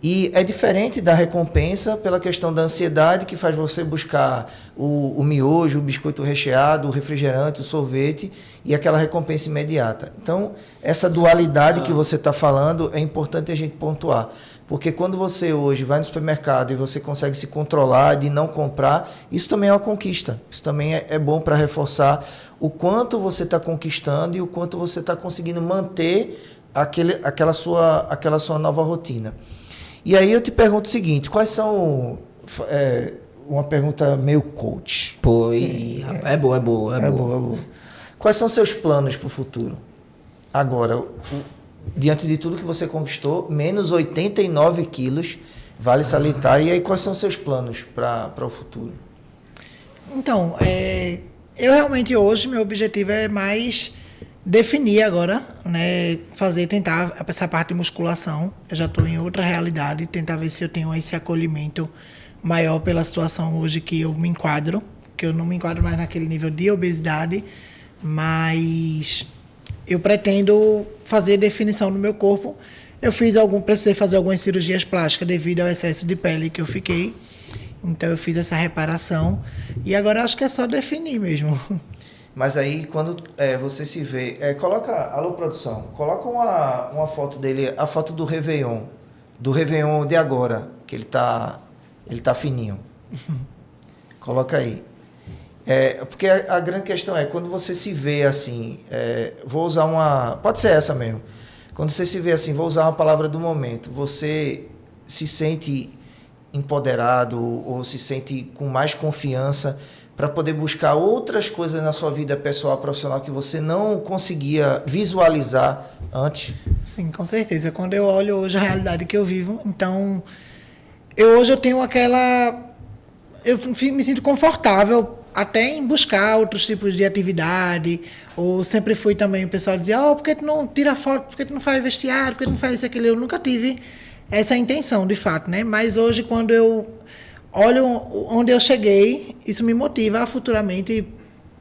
E é diferente da recompensa pela questão da ansiedade, que faz você buscar o miojo, o biscoito recheado, o refrigerante, o sorvete e aquela recompensa imediata. Então, essa dualidade que você está falando é importante a gente pontuar. Porque quando você hoje vai no supermercado e você consegue se controlar de não comprar, isso também é uma conquista. Isso também é bom para reforçar o quanto você está conquistando e o quanto você está conseguindo manter aquela sua nova rotina. E aí eu te pergunto o seguinte, quais são... uma pergunta meio coach. É boa. Quais são seus planos para o futuro? Agora, diante de tudo que você conquistou, menos 89 quilos, vale salientar. E aí, quais são seus planos para o futuro? Então, eu realmente hoje, meu objetivo é mais definir agora, né, tentar essa parte de musculação. Eu já estou em outra realidade, tentar ver se eu tenho esse acolhimento maior pela situação hoje que eu me enquadro, que eu não me enquadro mais naquele nível de obesidade, mas eu pretendo fazer definição no meu corpo. Precisei fazer algumas cirurgias plásticas devido ao excesso de pele que eu fiquei, então eu fiz essa reparação e agora acho que é só definir mesmo. Mas aí, quando você se vê... alô, produção, coloca uma foto dele, a foto do Réveillon de agora, que ele tá fininho. Coloca aí. Porque a grande questão é, quando você se vê assim, vou usar pode ser essa mesmo. Quando você se vê assim, vou usar uma palavra do momento, você se sente empoderado ou se sente com mais confiança para poder buscar outras coisas na sua vida pessoal, profissional, que você não conseguia visualizar antes? Sim, com certeza. Quando eu olho hoje a realidade que eu vivo, então, hoje eu tenho eu me sinto confortável até em buscar outros tipos de atividade, ou sempre fui também, o pessoal dizia, por que tu não tira foto, por que tu não faz vestiário, por que tu não faz isso, aquilo? Eu nunca tive essa intenção, de fato, né? Mas hoje, quando eu olho onde eu cheguei, isso me motiva a futuramente,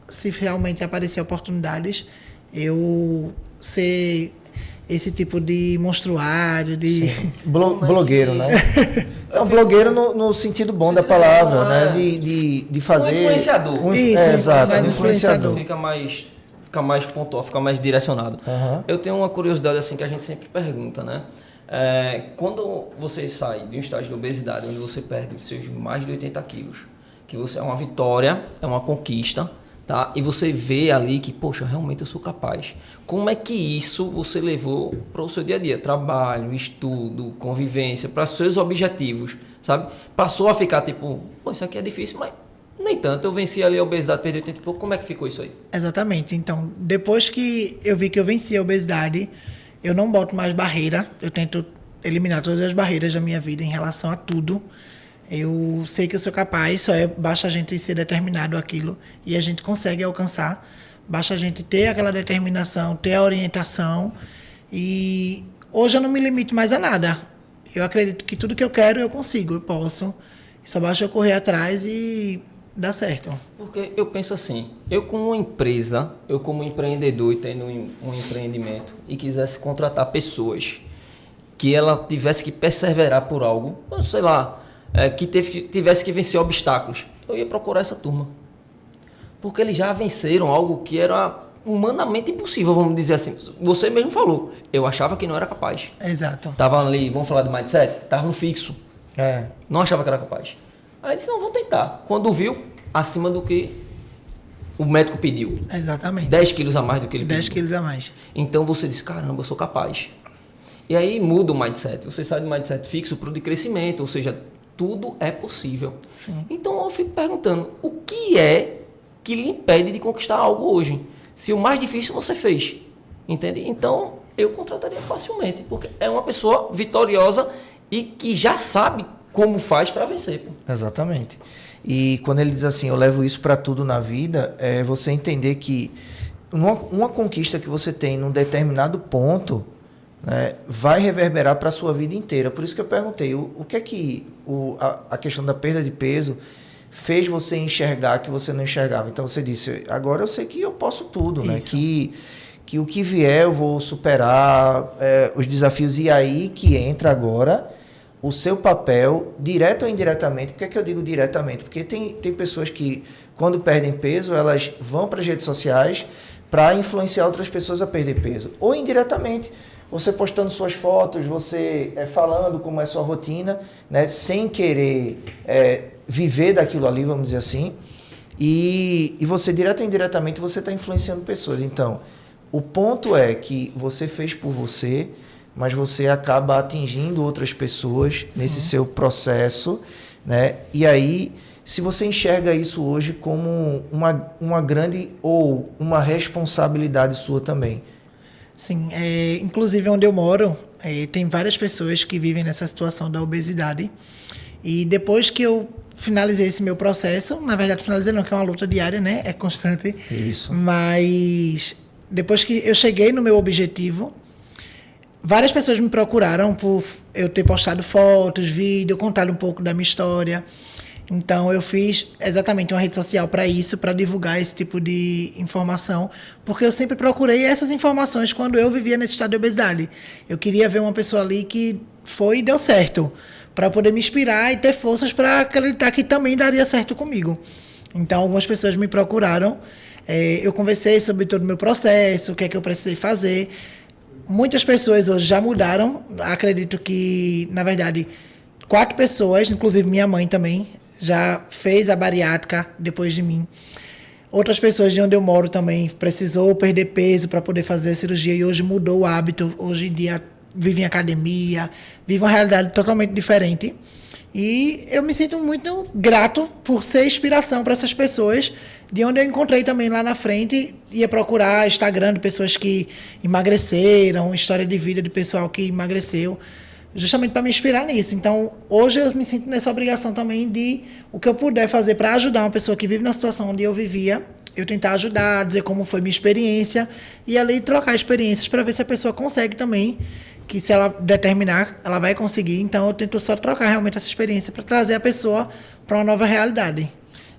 se realmente aparecer oportunidades, eu ser esse tipo de monstruário, de... blogueiro, né? É um blogueiro no sentido bom da palavra, né? De fazer... Um influenciador. Exato, mais influenciador. Fica mais pontual, fica mais direcionado. Eu tenho uma curiosidade assim que a gente sempre pergunta, né? Quando você sai de um estágio de obesidade, onde você perde os seus mais de 80 quilos, que você é uma vitória, é uma conquista, tá? E você vê ali que, poxa, realmente eu sou capaz. Como é que isso você levou para o seu dia a dia? Trabalho, estudo, convivência, para seus objetivos, sabe? Passou a ficar tipo, isso aqui é difícil, mas nem tanto. Eu venci ali a obesidade, perdi 80 e pouco. Como é que ficou isso aí? Exatamente. Então, depois que eu vi que eu venci a obesidade, eu não boto mais barreira. Eu tento eliminar todas as barreiras da minha vida em relação a tudo. Eu sei que eu sou capaz, basta a gente ser determinado aquilo e a gente consegue alcançar. Basta a gente ter aquela determinação, ter a orientação. E hoje eu não me limito mais a nada. Eu acredito que tudo que eu quero eu consigo, eu posso. Só basta eu correr atrás e dar certo. Porque eu penso assim, eu como empresa, eu como empreendedor e tendo um empreendimento e quisesse contratar pessoas que ela tivesse que perseverar por algo, sei lá, que tivesse que vencer obstáculos, eu ia procurar essa turma. Porque eles já venceram algo que era humanamente impossível, vamos dizer assim. Você mesmo falou, eu achava que não era capaz. Exato. Tava ali, vamos falar de mindset? Tava no fixo. Não achava que era capaz. Aí disse, não, vou tentar. Quando viu, acima do que o médico pediu. Exatamente. 10 quilos a mais do que ele pediu. 10 quilos a mais. Então você disse, caramba, eu sou capaz. E aí muda o mindset. Você sai do mindset fixo para o de crescimento, ou seja, tudo é possível. Sim. Então eu fico perguntando, o que é que lhe impede de conquistar algo hoje? Se o mais difícil você fez, entende? Então eu contrataria facilmente, porque é uma pessoa vitoriosa e que já sabe como faz para vencer. Pô. Exatamente. E quando ele diz assim, eu levo isso para tudo na vida, é você entender que uma conquista que você tem num determinado ponto, né, vai reverberar para a sua vida inteira. Por isso que eu perguntei, o que é que a questão da perda de peso fez você enxergar que você não enxergava? Então você disse, agora eu sei que eu posso tudo, né? Que o que vier eu vou superar os desafios. E aí que entra agora o seu papel, direto ou indiretamente. Por que é que eu digo diretamente? Porque tem pessoas que, quando perdem peso, elas vão para as redes sociais para influenciar outras pessoas a perder peso. Ou indiretamente, você postando suas fotos, você falando como é sua rotina, né, sem querer viver daquilo ali, vamos dizer assim. E você, direto ou indiretamente, você está influenciando pessoas. Então, o ponto é que você fez por você, mas você acaba atingindo outras pessoas nesse seu processo, né? E aí, se você enxerga isso hoje como uma grande ou uma responsabilidade sua também. Sim, inclusive onde eu moro, tem várias pessoas que vivem nessa situação da obesidade. E depois que eu finalizei esse meu processo, na verdade finalizei não, que é uma luta diária, né? É constante. Isso. Mas depois que eu cheguei no meu objetivo, várias pessoas me procuraram por eu ter postado fotos, vídeo, contado um pouco da minha história. Então, eu fiz exatamente uma rede social para isso, para divulgar esse tipo de informação, porque eu sempre procurei essas informações quando eu vivia nesse estado de obesidade. Eu queria ver uma pessoa ali que foi e deu certo, para poder me inspirar e ter forças para acreditar que também daria certo comigo. Então, algumas pessoas me procuraram, eu conversei sobre todo o meu processo, o que é que eu precisei fazer. Muitas pessoas hoje já mudaram, acredito que, na verdade, 4 pessoas, inclusive minha mãe também, já fez a bariátrica depois de mim. Outras pessoas de onde eu moro também precisou perder peso para poder fazer a cirurgia e hoje mudou o hábito. Hoje em dia vive em academia, vive uma realidade totalmente diferente. E eu me sinto muito grato por ser inspiração para essas pessoas, de onde eu encontrei também lá na frente, ia procurar Instagram de pessoas que emagreceram, história de vida de pessoal que emagreceu, justamente para me inspirar nisso. Então, hoje eu me sinto nessa obrigação também de o que eu puder fazer para ajudar uma pessoa que vive na situação onde eu vivia, eu tentar ajudar, dizer como foi minha experiência e ali trocar experiências para ver se a pessoa consegue também, que se ela determinar, ela vai conseguir. Então, eu tento só trocar realmente essa experiência para trazer a pessoa para uma nova realidade.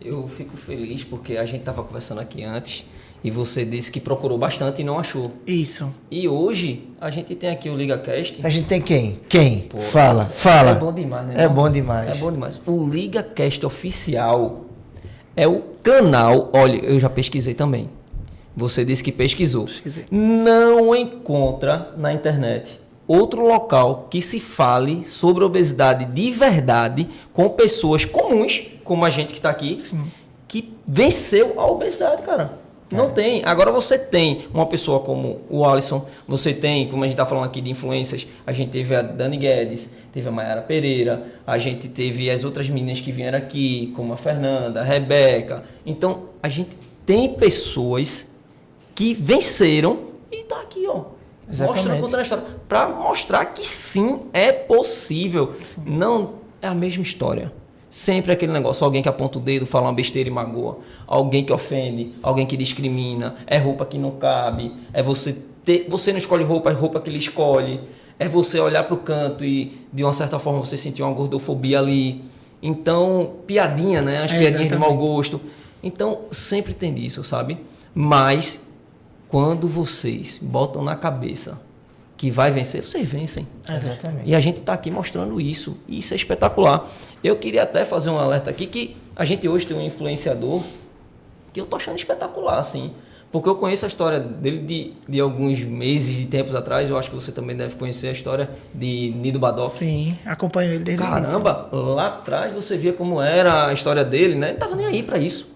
Eu fico feliz porque a gente estava conversando aqui antes e você disse que procurou bastante e não achou. Isso. E hoje a gente tem aqui o LigaCast. A gente tem quem? Quem? Pô, Fala. É bom demais, né? É bom demais. É bom demais. O LigaCast oficial é o canal. Olha, eu já pesquisei também. Você disse que pesquisou. Pesquisei. Não encontra na internet outro local que se fale sobre obesidade de verdade com pessoas comuns, como a gente que está aqui, Sim. que venceu a obesidade, cara. Não tem. Agora você tem uma pessoa como o Alisson, você tem, como a gente está falando aqui de influências, a gente teve a Dani Guedes, teve a Mayara Pereira, a gente teve as outras meninas que vieram aqui, como a Fernanda, a Rebeca. Então, a gente tem pessoas que venceram e tá aqui, ó. Mostrando, contando a história. Para mostrar que sim, é possível. Sim. Não é a mesma história. Sempre aquele negócio, alguém que aponta o dedo, fala uma besteira e magoa, alguém que ofende, alguém que discrimina, é roupa que não cabe, é você não escolhe roupa, é roupa que ele escolhe, é você olhar para o canto e de uma certa forma você sentir uma gordofobia ali. Então, piadinha, né? As piadinhas de mau gosto. Então, sempre tem disso, sabe? Mas, quando vocês botam na cabeça que vai vencer, vocês vencem. Exatamente. E a gente está aqui mostrando isso. E isso é espetacular. Eu queria até fazer um alerta aqui que a gente hoje tem um influenciador que eu tô achando espetacular, assim. Porque eu conheço a história dele de alguns meses e tempos atrás. Eu acho que você também deve conhecer a história de Nido Badoc. Sim, acompanho ele desde o início. Caramba, lá atrás você via como era a história dele, né? Ele não tava nem aí para isso.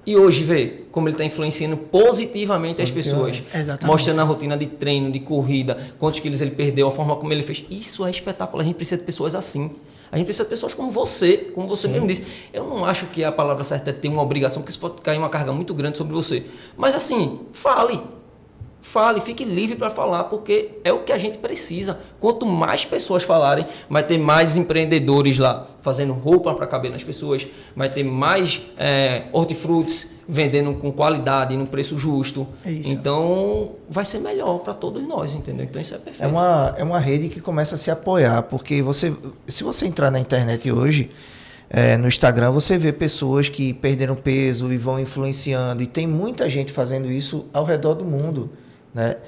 E hoje, vê como ele está influenciando positivamente as pessoas. Exatamente. Mostrando a rotina de treino, de corrida, quantos quilos ele perdeu, a forma como ele fez. Isso é espetacular. A gente precisa de pessoas assim. A gente precisa de pessoas como você mesmo disse. Eu não acho que a palavra certa é ter uma obrigação, porque isso pode cair uma carga muito grande sobre você. Mas assim, fale, fique livre para falar, porque é o que a gente precisa. Quanto mais pessoas falarem, vai ter mais empreendedores lá fazendo roupa para caber nas pessoas, vai ter mais hortifrutis vendendo com qualidade e num preço justo. Isso. Então, vai ser melhor para todos nós, entendeu? Então, isso é perfeito. É uma rede que começa a se apoiar, porque se você entrar na internet hoje, no Instagram, você vê pessoas que perderam peso e vão influenciando, e tem muita gente fazendo isso ao redor do mundo, né?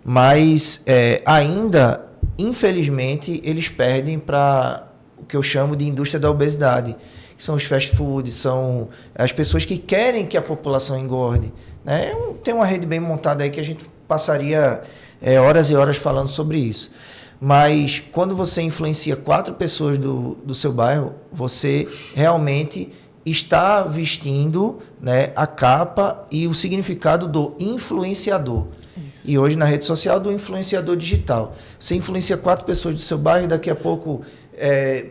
Mas ainda, infelizmente, eles perdem para o que eu chamo de indústria da obesidade, que são os fast foods, são as pessoas que querem que a população engorde, né? Tem uma rede bem montada aí que a gente passaria horas e horas falando sobre isso. Mas quando você influencia 4 pessoas do seu bairro, você realmente está vestindo, né, a capa e o significado do influenciador. Isso. E hoje na rede social do influenciador digital. Você influencia 4 pessoas do seu bairro, daqui a pouco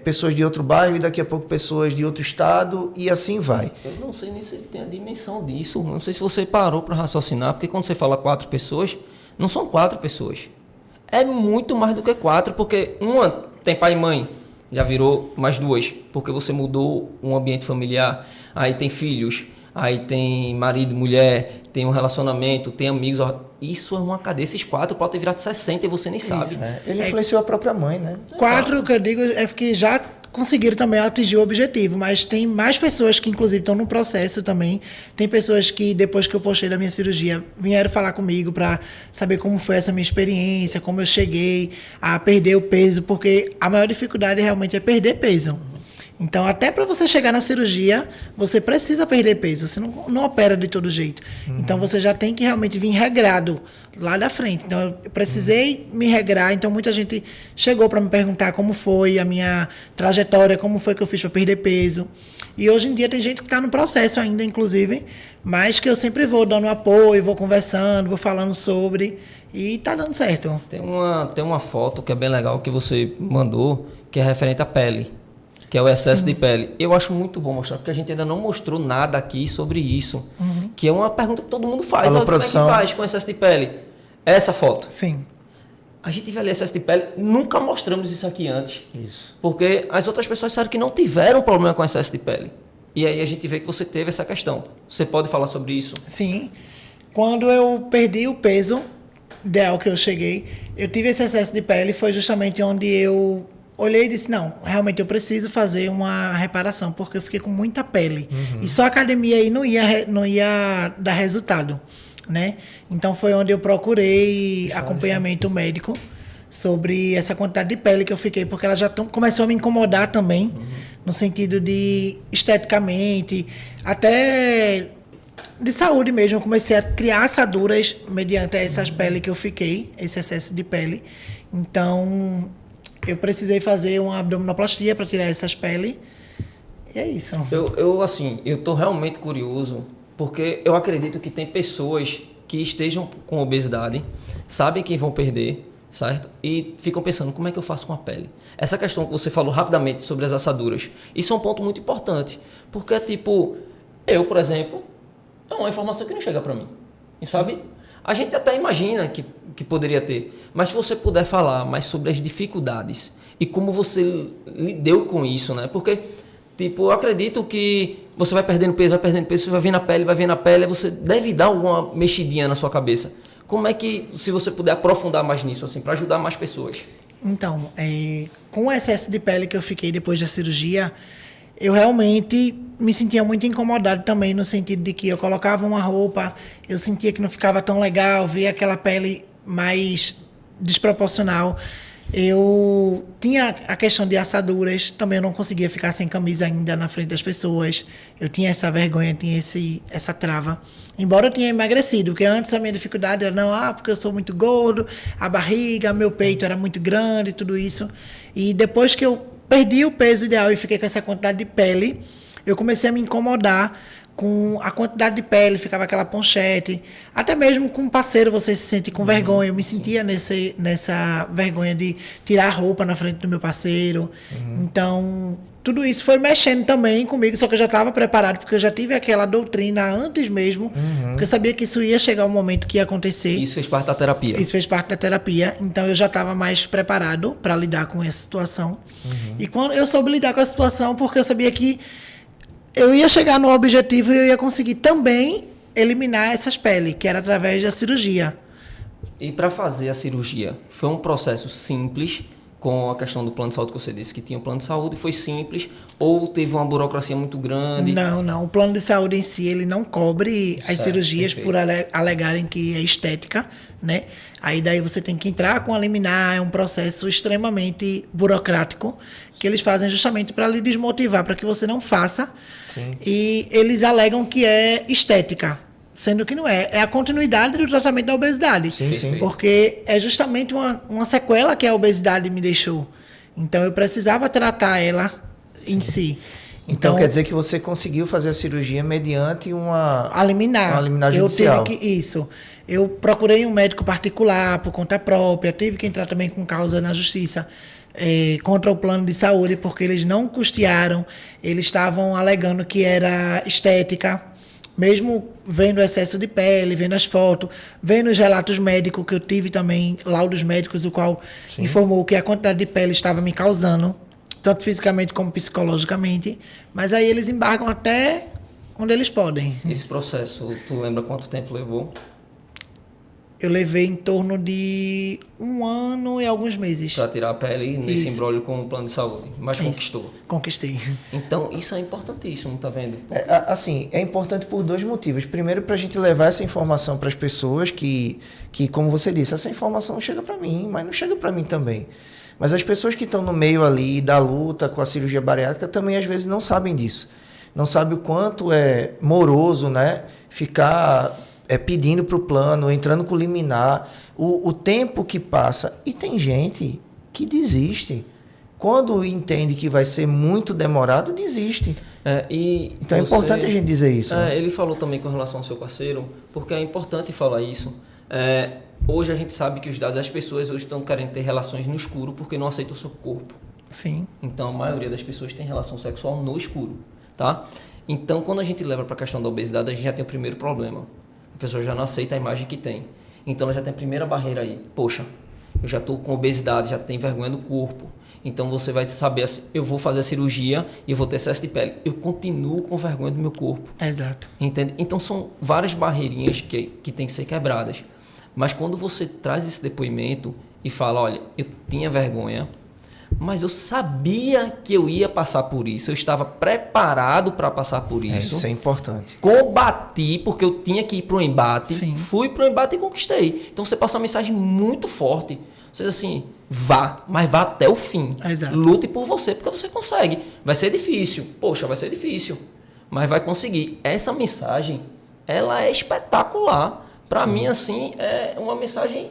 pessoas de outro bairro, e daqui a pouco pessoas de outro estado, e assim vai. Eu não sei nem se ele tem a dimensão disso. Não sei se você parou para raciocinar, porque quando você fala 4 pessoas, não são 4 pessoas. É muito mais do que 4, porque uma tem pai e mãe, já virou mais 2, porque você mudou um ambiente familiar, aí tem filhos, aí tem marido, mulher, tem um relacionamento, tem amigos. Isso é uma cadeia. Esses 4 podem ter virado 60 e você nem sabe. Ele influenciou a própria mãe, né? 4, que eu digo, é que já conseguiram também atingir o objetivo, mas tem mais pessoas que inclusive estão no processo também. Tem pessoas que depois que eu postei da minha cirurgia vieram falar comigo para saber como foi essa minha experiência, como eu cheguei a perder o peso, porque a maior dificuldade realmente é perder peso. Então, até para você chegar na cirurgia, você precisa perder peso. Você não opera de todo jeito. Então, você já tem que realmente vir regrado lá da frente. Então, eu precisei me regrar. Então, muita gente chegou para me perguntar como foi a minha trajetória, como foi que eu fiz para perder peso. E hoje em dia tem gente que está no processo ainda, inclusive, mas que eu sempre vou dando apoio, vou conversando, vou falando sobre, e está dando certo. Tem uma foto que é bem legal que você mandou, que é referente à pele, que é o excesso Sim. de pele. Eu acho muito bom mostrar, porque a gente ainda não mostrou nada aqui sobre isso, que é uma pergunta que todo mundo faz. Alô, produção. Como é que faz com excesso de pele? Essa foto. Sim. A gente vê ali excesso de pele, nunca mostramos isso aqui antes. Isso. Porque as outras pessoas disseram que não tiveram problema com excesso de pele. E aí a gente vê que você teve essa questão. Você pode falar sobre isso? Sim. Quando eu perdi o peso ideal que eu cheguei, eu tive esse excesso de pele, foi justamente onde eu olhei e disse, não, realmente eu preciso fazer uma reparação, porque eu fiquei com muita pele. E só a academia aí não ia dar resultado, né? Então foi onde eu procurei acompanhamento médico sobre essa quantidade de pele que eu fiquei, porque ela já começou a me incomodar também, no sentido de esteticamente, até de saúde mesmo. Eu comecei a criar assaduras mediante essas peles que eu fiquei, esse excesso de pele. Então, eu precisei fazer uma abdominoplastia para tirar essas peles. E é isso. Eu tô realmente curioso, porque eu acredito que tem pessoas que estejam com obesidade, sabem que vão perder, certo? E ficam pensando, como é que eu faço com a pele? Essa questão que você falou rapidamente sobre as assaduras, isso é um ponto muito importante, porque tipo, eu, por exemplo, é uma informação que não chega para mim, sabe? A gente até imagina que poderia ter, mas se você puder falar mais sobre as dificuldades e como você lidou com isso, né? Porque, tipo, eu acredito que você vai perdendo peso, você vai vendo a pele, você deve dar alguma mexidinha na sua cabeça. Como é que, se você puder aprofundar mais nisso, assim, para ajudar mais pessoas? Então, com o excesso de pele que eu fiquei depois da cirurgia, eu realmente me sentia muito incomodado também, no sentido de que eu colocava uma roupa, eu sentia que não ficava tão legal, via aquela pele mais desproporcional. Eu tinha a questão de assaduras, também eu não conseguia ficar sem camisa ainda na frente das pessoas. Eu tinha essa vergonha, tinha essa trava. Embora eu tinha emagrecido, porque antes a minha dificuldade era, porque eu sou muito gordo, a barriga, meu peito era muito grande, tudo isso. E depois que eu perdi o peso ideal e fiquei com essa quantidade de pele, eu comecei a me incomodar com a quantidade de pele, ficava aquela ponchete. Até mesmo com um parceiro você se sente com vergonha. Eu me sentia nessa vergonha de tirar a roupa na frente do meu parceiro. Então, tudo isso foi mexendo também comigo, só que eu já estava preparado, porque eu já tive aquela doutrina antes mesmo, porque eu sabia que isso ia chegar um momento que ia acontecer. Isso fez parte da terapia. Isso fez parte da terapia, então eu já estava mais preparado para lidar com essa situação. E quando eu soube lidar com a situação, porque eu sabia que eu ia chegar no objetivo e eu ia conseguir também eliminar essas peles, que era através da cirurgia. E para fazer a cirurgia, foi um processo simples, com a questão do plano de saúde que você disse que tinha um plano de saúde, foi simples, ou teve uma burocracia muito grande? Não. O plano de saúde em si, ele não cobre as cirurgias perfeito. por alegarem que é estética, né? Aí daí você tem que entrar com a liminar, é um processo extremamente burocrático, que eles fazem justamente para lhe desmotivar, para que você não faça. Sim. E eles alegam que é estética, sendo que não é. É a continuidade do tratamento da obesidade. Sim. Porque é justamente uma sequela que a obesidade me deixou. Então, eu precisava tratar ela em si. Então quer dizer que você conseguiu fazer a cirurgia mediante uma liminar. judicial. Eu tive que isso. Eu procurei um médico particular por conta própria, tive que entrar também com causa na justiça contra o plano de saúde, porque eles não custearam, eles estavam alegando que era estética, mesmo vendo o excesso de pele, vendo as fotos, vendo os relatos médicos que eu tive também, laudos médicos, o qual informou que a quantidade de pele estava me causando, tanto fisicamente como psicologicamente, mas aí eles embargam até onde eles podem. Esse processo, tu lembra quanto tempo levou? Eu levei em torno de 1 ano e alguns meses. Para tirar a pele nesse Isso. imbróglio com o plano de saúde, mas Isso. conquistou. Conquistei. Então, isso é importantíssimo, tá vendo? Assim, é importante por 2 motivos. Primeiro, para a gente levar essa informação para as pessoas que, como você disse, essa informação chega para mim, mas não chega para mim também. Mas as pessoas que estão no meio ali da luta com a cirurgia bariátrica também, às vezes, não sabem disso. Não sabem o quanto é moroso, né? Ficar pedindo para o plano, entrando com liminar, o tempo que passa. E tem gente que desiste. Quando entende que vai ser muito demorado, desiste. Então é importante a gente dizer isso. Né? Ele falou também com relação ao seu parceiro, porque é importante falar isso. Hoje a gente sabe que os dados das pessoas hoje estão querendo ter relações no escuro porque não aceitam o seu corpo. Sim. Então a maioria das pessoas tem relação sexual no escuro, tá? Então quando a gente leva para a questão da obesidade, a gente já tem o primeiro problema. A pessoa já não aceita a imagem que tem. Então ela já tem a primeira barreira aí. Poxa, eu já estou com obesidade, já tenho vergonha do corpo. Então você vai saber assim, eu vou fazer a cirurgia e eu vou ter excesso de pele. Eu continuo com vergonha do meu corpo. Exato. Entende? Então são várias barreirinhas que tem que ser quebradas. Mas quando você traz esse depoimento e fala, olha, eu tinha vergonha, mas eu sabia que eu ia passar por isso, eu estava preparado para passar por isso. Isso é importante. Combati, porque eu tinha que ir para o embate, Sim. fui para o embate e conquistei. Então você passa uma mensagem muito forte. Você diz assim, vá, mas vá até o fim. Exato. Lute por você, porque você consegue. Vai ser difícil, poxa, vai ser difícil, mas vai conseguir. Essa mensagem, ela é espetacular. Para mim, assim, é uma mensagem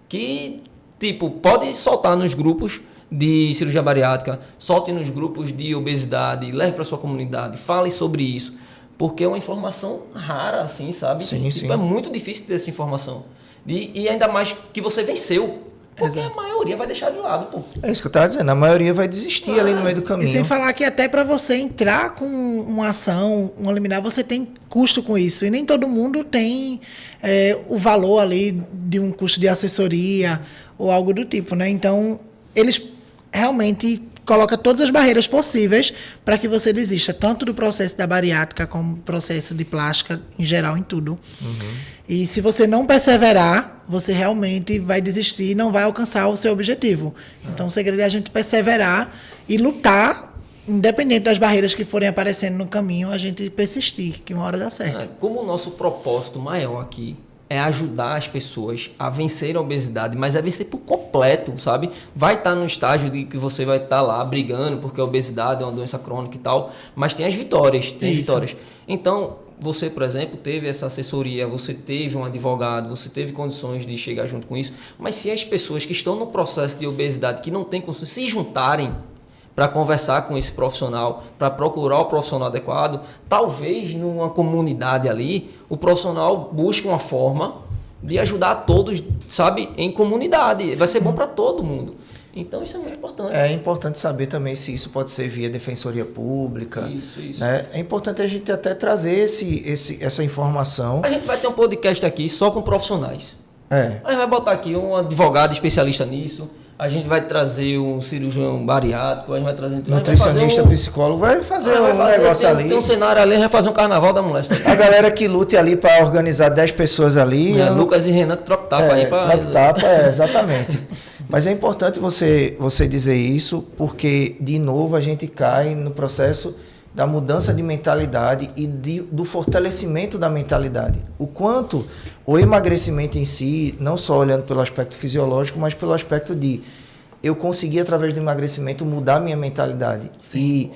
que, tipo, pode soltar nos grupos de cirurgia bariátrica, solte nos grupos de obesidade, leve para sua comunidade, fale sobre isso, porque é uma informação rara, assim, sabe? Sim, sim. É muito difícil ter essa informação. E ainda mais que você venceu, porque Exato. a maioria vai deixar de lado, pô. É isso que eu estava dizendo. A maioria vai desistir ali no meio do E caminho. sem falar que até para você entrar com uma ação, uma liminar, você tem custo com isso. E nem todo mundo tem o valor ali de um custo de assessoria ou algo do tipo, né? Então, eles realmente colocam todas as barreiras possíveis para que você desista, tanto do processo da bariátrica como do processo de plástica, em geral, em tudo. E se você não perseverar, você realmente vai desistir e não vai alcançar o seu objetivo. Então, o segredo é a gente perseverar e lutar, independente das barreiras que forem aparecendo no caminho, a gente persistir, que uma hora dá certo. Como o nosso propósito maior aqui é ajudar as pessoas a vencer a obesidade, mas é vencer por completo, sabe? Vai estar no estágio de que você vai estar lá brigando porque a obesidade é uma doença crônica e tal, mas tem as vitórias, vitórias. Então, você, por exemplo, teve essa assessoria, você teve um advogado, você teve condições de chegar junto com isso, mas se as pessoas que estão no processo de obesidade, que não têm condições, se juntarem, para conversar com esse profissional, para procurar o profissional adequado. Talvez numa comunidade ali, o profissional busque uma forma de ajudar todos, sabe, em comunidade. Sim. Vai ser bom para todo mundo. Então isso é muito importante. É importante saber também se isso pode ser via defensoria pública. Isso. Né? É importante a gente até trazer essa informação. A gente vai ter um podcast aqui só com profissionais. A gente vai botar aqui um advogado especialista nisso. A gente vai trazer um cirurgião bariátrico, a gente vai trazer nutricionista, psicólogo, vai fazer um negócio ali. Tem um cenário ali, a gente vai fazer um carnaval da moléstia. A galera que lute ali para organizar 10 pessoas ali. Lucas e Renan que troca tapa aí. Troca tapa, exatamente. Mas é importante você dizer isso, porque, de novo, a gente cai no processo da mudança de mentalidade e do fortalecimento da mentalidade. O quanto o emagrecimento em si, não só olhando pelo aspecto fisiológico, mas pelo aspecto de eu conseguir, através do emagrecimento, mudar minha mentalidade. Sim. E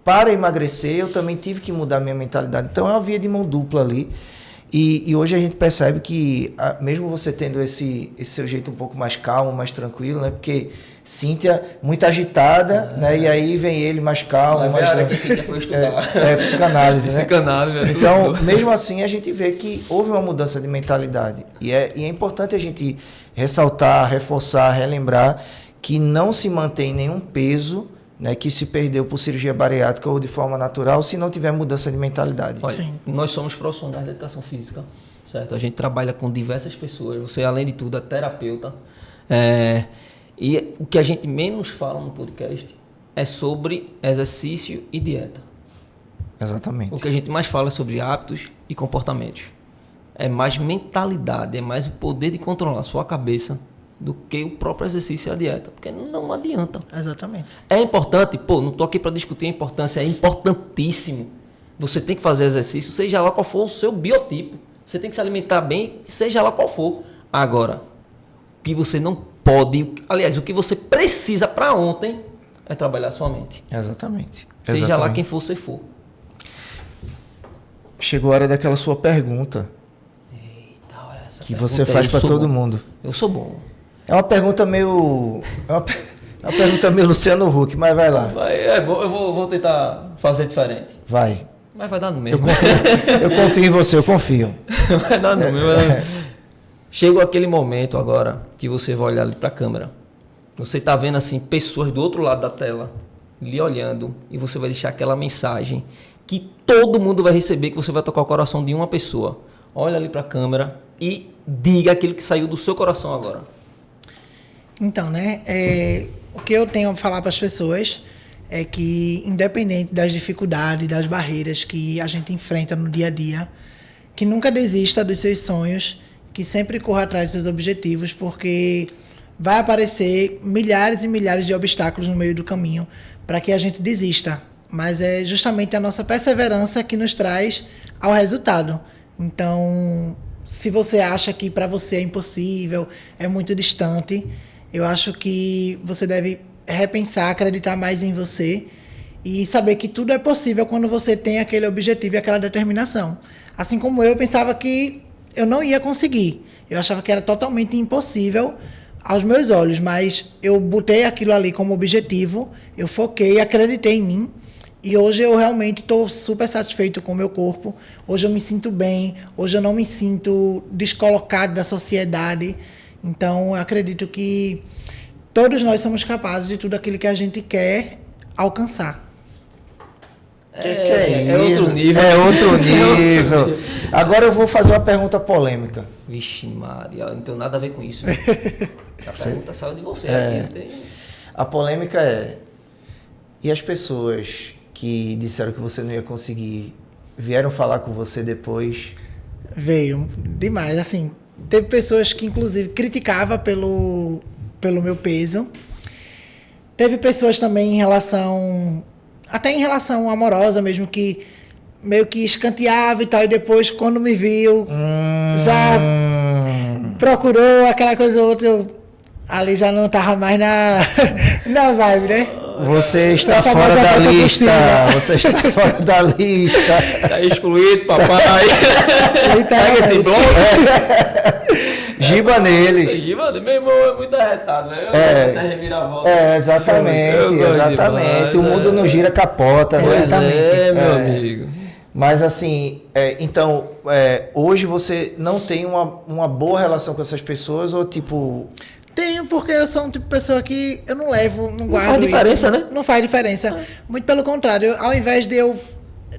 para emagrecer, eu também tive que mudar minha mentalidade. Então, é uma via de mão dupla ali. E hoje a gente percebe que, mesmo você tendo esse seu jeito um pouco mais calmo, mais tranquilo, né? Porque Cíntia, muito agitada, né? E aí vem ele mais calmo. Mais que Cíntia foi estudar. Psicanálise, né? Psicanálise. Então, mesmo assim, a gente vê que houve uma mudança de mentalidade. E é importante a gente ressaltar, reforçar, relembrar que não se mantém nenhum peso, né, que se perdeu por cirurgia bariátrica ou de forma natural, se não tiver mudança de mentalidade. Olha, sim. Nós somos profissionais da educação física, certo? A gente trabalha com diversas pessoas. Você, além de tudo, é terapeuta. E o que a gente menos fala no podcast é sobre exercício e dieta. Exatamente. O que a gente mais fala é sobre hábitos e comportamentos. É mais mentalidade, é mais o poder de controlar a sua cabeça do que o próprio exercício e a dieta, porque não adianta. Exatamente. É importante, não estou aqui para discutir a importância, é importantíssimo. Você tem que fazer exercício, seja lá qual for o seu biotipo. Você tem que se alimentar bem, seja lá qual for. Agora, o que você não pode, aliás, o que você precisa para ontem é trabalhar a sua mente. Exatamente. Seja lá quem for você for. Chegou a hora daquela sua pergunta. Eita, essa que você faz para todo mundo. Eu sou bom. É uma pergunta meio... uma pergunta meio Luciano Huck, mas vai lá. É bom, eu vou tentar fazer diferente. Vai. Mas vai dar no mesmo. Eu confio em você, eu confio. Vai dar no mesmo. Chegou aquele momento agora que você vai olhar ali para a câmera. Você está vendo assim pessoas do outro lado da tela lhe olhando e você vai deixar aquela mensagem que todo mundo vai receber, que você vai tocar o coração de uma pessoa. Olha ali para a câmera e diga aquilo que saiu do seu coração agora. Então, né, o que eu tenho a falar para as pessoas é que, independente das dificuldades, das barreiras que a gente enfrenta no dia a dia, que nunca desista dos seus sonhos, que sempre corra atrás dos seus objetivos, porque vai aparecer milhares e milhares de obstáculos no meio do caminho para que a gente desista. Mas é justamente a nossa perseverança que nos traz ao resultado. Então, se você acha que para você é impossível, é muito distante, eu acho que você deve repensar, acreditar mais em você e saber que tudo é possível quando você tem aquele objetivo e aquela determinação. Assim como eu pensava que eu não ia conseguir. Eu achava que era totalmente impossível aos meus olhos, mas eu botei aquilo ali como objetivo, eu foquei, acreditei em mim e hoje eu realmente estou super satisfeito com o meu corpo. Hoje eu me sinto bem, hoje eu não me sinto descolocado da sociedade. Então, eu acredito que todos nós somos capazes de tudo aquilo que a gente quer alcançar. É outro nível. É outro nível. Agora eu vou fazer uma pergunta polêmica. Vixe, Maria, não tem nada a ver com isso. Né? A pergunta saiu de você. A polêmica é... E as pessoas que disseram que você não ia conseguir, vieram falar com você depois? Veio demais, assim... Teve pessoas que, inclusive, criticavam pelo meu peso. Teve pessoas também até em relação amorosa mesmo, que meio que escanteava e tal. E depois, quando me viu, já procurou aquela coisa ou outra. Eu ali já não estava mais na vibe, né? Você está fora da lista. Você está fora da lista. Está excluído, papai. Pega esse bloco. Giba neles. Giba, meu irmão é muito arretado, velho. Eu gosto dessa reviravolta. Exatamente, exatamente. O mundo não gira capota, né? Exatamente. Meu amigo. Mas assim, então, hoje você não tem uma boa relação com essas pessoas ou tipo... Tenho, porque eu sou um tipo de pessoa que eu não levo, não guardo faz diferença, isso. né? Não faz diferença. Muito pelo contrário, ao invés de eu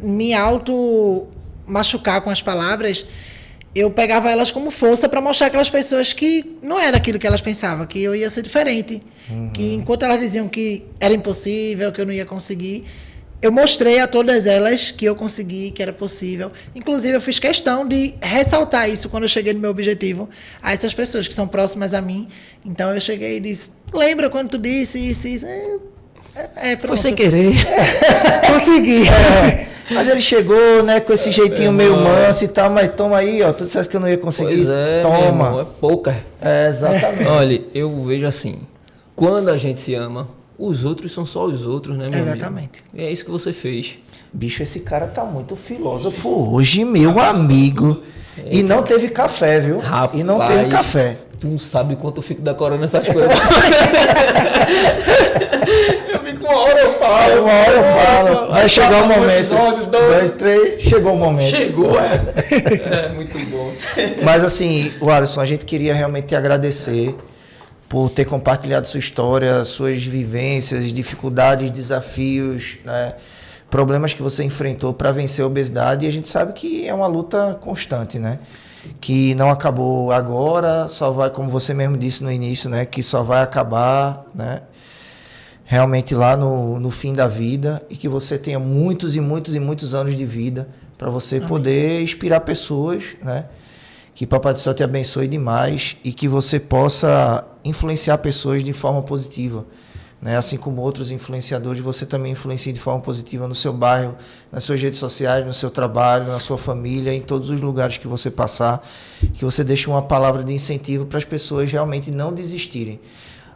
me auto machucar com as palavras, eu pegava elas como força para mostrar aquelas pessoas que não era aquilo que elas pensavam, que eu ia ser diferente. Que enquanto elas diziam que era impossível, que eu não ia conseguir, eu mostrei a todas elas que eu consegui, que era possível. Inclusive, eu fiz questão de ressaltar isso quando eu cheguei no meu objetivo a essas pessoas que são próximas a mim. Então, eu cheguei e disse, lembra quando tu disse isso? Pronto. Foi sem querer. Consegui. Mas ele chegou, né, com esse jeitinho meio manso e tal, mas toma aí, ó, tu disseste que eu não ia conseguir, Pois é, toma. meu irmão, é pouca. Exatamente. Olha, eu vejo assim, quando a gente se ama, os outros são só os outros, né, meu Exatamente. amigo? E é isso que você fez. Bicho, esse cara tá muito filósofo hoje, meu amigo. E não teve café, viu? Rapaz, e não teve café. Tu não sabe quanto eu fico decorando essas coisas. Eu fico uma hora eu falo. Vai chegar o momento. Episódios, 2, 3, chegou o momento. Chegou, é muito bom. Mas assim, Alisson, a gente queria realmente te agradecer por ter compartilhado sua história, suas vivências, dificuldades, desafios, né? Problemas que você enfrentou para vencer a obesidade. E a gente sabe que é uma luta constante, né? Que não acabou agora, só vai, como você mesmo disse no início, né? Que só vai acabar, né? Realmente lá no fim da vida, e que você tenha muitos e muitos e muitos anos de vida para você poder inspirar pessoas, né? Que Papai do Céu te abençoe demais e que você possa influenciar pessoas de forma positiva, né? Assim como outros influenciadores, você também influencia de forma positiva no seu bairro, nas suas redes sociais, no seu trabalho, na sua família, em todos os lugares que você passar, que você deixe uma palavra de incentivo para as pessoas realmente não desistirem.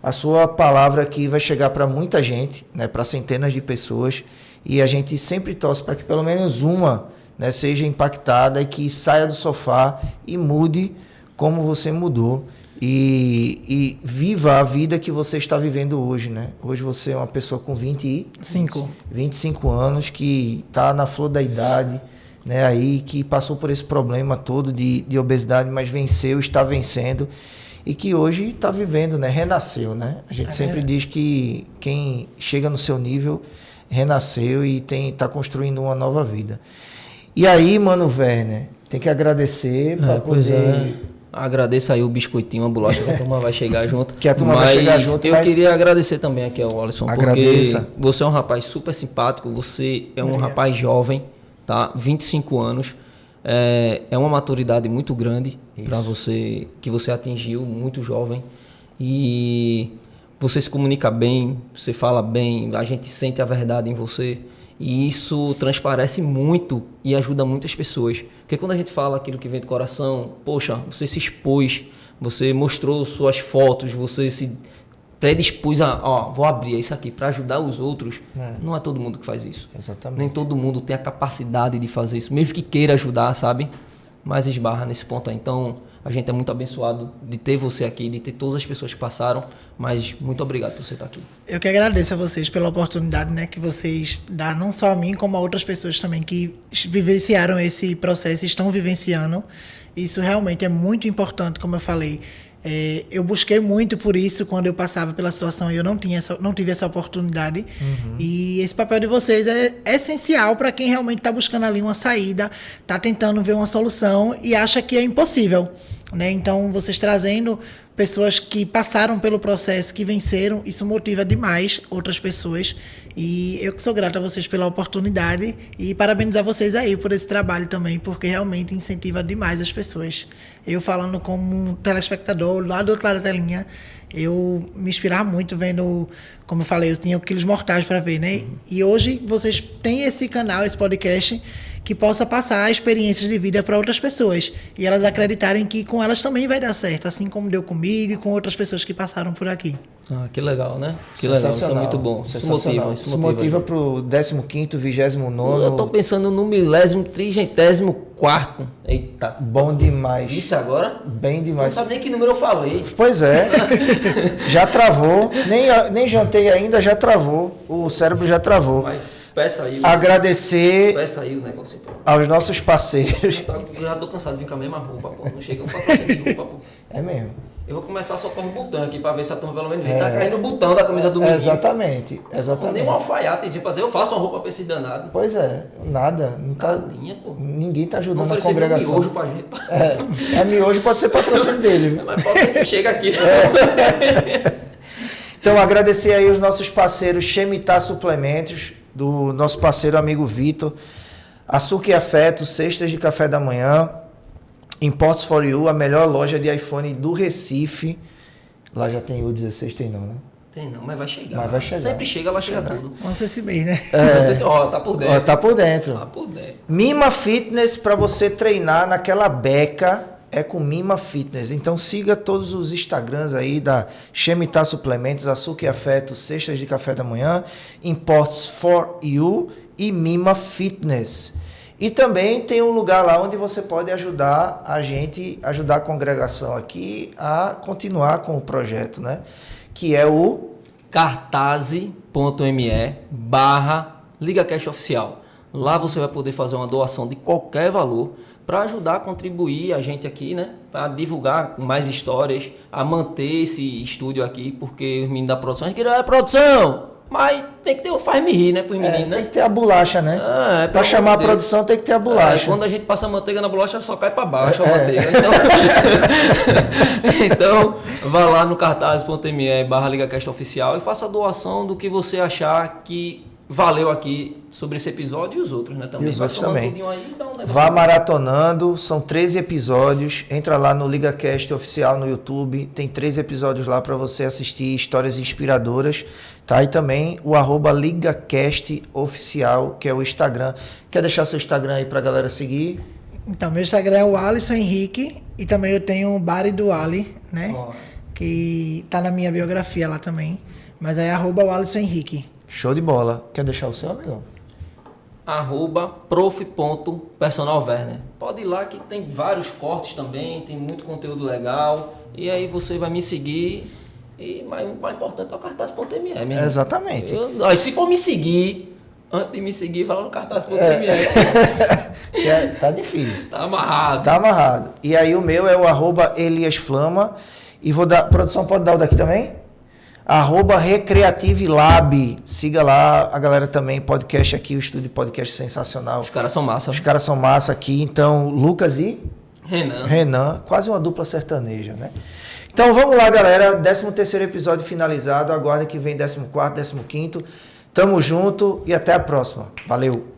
A sua palavra aqui vai chegar para muita gente, né? Para centenas de pessoas, e a gente sempre torce para que pelo menos uma, né, seja impactada e que saia do sofá e mude como você mudou e viva a vida que você está vivendo hoje, né? Hoje você é uma pessoa com 25 anos que está na flor da idade, né? Aí que passou por esse problema todo de obesidade, mas venceu, está vencendo e que hoje está vivendo, né? Renasceu, né? A gente sempre diz que quem chega no seu nível renasceu e está construindo uma nova vida. E aí, Mano Werner, tem que agradecer para poder... Agradeço aí o biscoitinho, a bolacha que a turma vai chegar junto. Que a turma vai chegar junto. Eu queria agradecer também aqui ao Alisson, Agradeça. Porque você é um rapaz super simpático, você é um rapaz jovem, tá? 25 anos. É uma maturidade muito grande para você, que você atingiu, muito jovem. E você se comunica bem, você fala bem, a gente sente a verdade em você. E isso transparece muito e ajuda muitas pessoas. Porque quando a gente fala aquilo que vem do coração, poxa, você se expôs, você mostrou suas fotos, você se predispôs a, vou abrir isso aqui para ajudar os outros. Não é todo mundo que faz isso. Exatamente. Nem todo mundo tem a capacidade de fazer isso, mesmo que queira ajudar, sabe? Mas esbarra nesse ponto aí. Então, a gente é muito abençoado de ter você aqui, de ter todas as pessoas que passaram, mas muito obrigado por você estar aqui. Eu que agradeço a vocês pela oportunidade, né, que vocês dão, não só a mim, como a outras pessoas também que vivenciaram esse processo e estão vivenciando. Isso realmente é muito importante, como eu falei. Eu busquei muito por isso quando eu passava pela situação e eu não tive essa oportunidade. E esse papel de vocês é essencial para quem realmente está buscando ali uma saída, está tentando ver uma solução e acha que é impossível, né? Então, vocês trazendo pessoas que passaram pelo processo, que venceram, isso motiva demais outras pessoas. E eu que sou grato a vocês pela oportunidade e parabenizar vocês aí por esse trabalho também, porque realmente incentiva demais as pessoas. Eu falando como um telespectador, lá do outro lado da telinha, eu me inspirava muito vendo, como eu falei, eu tinha o Quilos Mortais para ver, né? E hoje vocês têm esse canal, esse podcast, que possa passar experiências de vida para outras pessoas. E elas acreditarem que com elas também vai dar certo, assim como deu comigo e com outras pessoas que passaram por aqui. Ah, que legal, né? Que legal, isso é muito bom. Isso motiva para o 15º, 29º. Eu tô pensando no 1000º, 34º. Eita. Bom demais. Isso agora? Bem demais. Não sabe nem que número eu falei. Pois é. Já travou. Nem jantei ainda, já travou. O cérebro já travou. Mas peça aí. Agradecer Peça aí o negócio. Pô. aos nossos parceiros. Já tô cansado de vir com a mesma roupa, pô. Não chega um patrocínio de roupa, pô. É mesmo. Eu vou começar a soltar um botão aqui pra ver se a turma pelo menos vê. Tá caindo o botão da camisa do menino. Exatamente. Nem um alfaiatezinho pra fazer. Eu faço uma roupa pra esses danados. Pois é. Nada. Não tá, Nadinha, pô. Ninguém tá ajudando Não a congregação. miojo pra gente. A miojo pode ser patrocínio dele. Viu? Mas pode ser que chega aqui. Então, agradecer aí os nossos parceiros Chemitá Suplementos, do nosso parceiro amigo Vitor, Açúcar e Afeto, cestas de café da manhã, Imports for You, a melhor loja de iPhone do Recife. Lá já tem o 16, tem não, né? Tem não, mas vai chegar. Mas vai chegar. Sempre chega, lá chega tudo. Vamos ser esse mês, né? Não sei se, tá por dentro. Tá por dentro. Tá por dentro. Mima Fitness, para você treinar naquela beca, é com Mima Fitness. Então siga todos os Instagrams aí da Chemitá Suplementos, Açúcar e Afeto, cestas de café da manhã, Imports for You e Mima Fitness. E também tem um lugar lá onde você pode ajudar a gente, ajudar a congregação aqui a continuar com o projeto, né? Que é o cartaz.me/LigaCast Oficial. Lá você vai poder fazer uma doação de qualquer valor para ajudar a contribuir a gente aqui, né? Para divulgar mais histórias, a manter esse estúdio aqui, porque os meninos da produção, a gente queria produção! Mas tem que ter o faz-me rir, né, pros meninos, né? Tem que ter a bolacha, né? Para chamar a produção tem que ter a bolacha. Quando a gente passa a manteiga na bolacha, só cai para baixo a manteiga. Então, vá lá no cartaz.me/LigaCast Oficial e faça a doação do que você achar que valeu aqui sobre esse episódio e os outros, né? Também. E os outros também. Aí, vá maratonando, são 13 episódios. Entra lá no LigaCast Oficial no YouTube, tem 13 episódios lá para você assistir histórias inspiradoras. Tá? E também o @LigaCast Oficial, que é o Instagram. Quer deixar seu Instagram aí pra galera seguir? Então, meu Instagram é o Alisson Henrique e também eu tenho o Bari do Ali, né? Que tá na minha biografia lá também. Mas é @o Alisson Henrique. Show de bola. Quer deixar o seu, amigão? @prof.personalwerner. Pode ir lá que tem vários cortes também, tem muito conteúdo legal. E aí você vai me seguir. E o mais importante é o cartaz.me mesmo. Exatamente. Se for me seguir, antes de me seguir, fala no cartaz.me. Tá difícil. Tá amarrado. Tá amarrado. E aí o meu é o @EliasFlama. E vou dar. Produção pode dar o daqui também? @RecreativeLab. Siga lá, a galera também, podcast aqui, o estúdio de podcast sensacional. Os caras são massa. Os caras são massa aqui. Então, Lucas e Renan. Quase uma dupla sertaneja, né? Então vamos lá, galera. 13º episódio finalizado. Aguardem que vem 14º, 15º. Tamo junto e até a próxima. Valeu!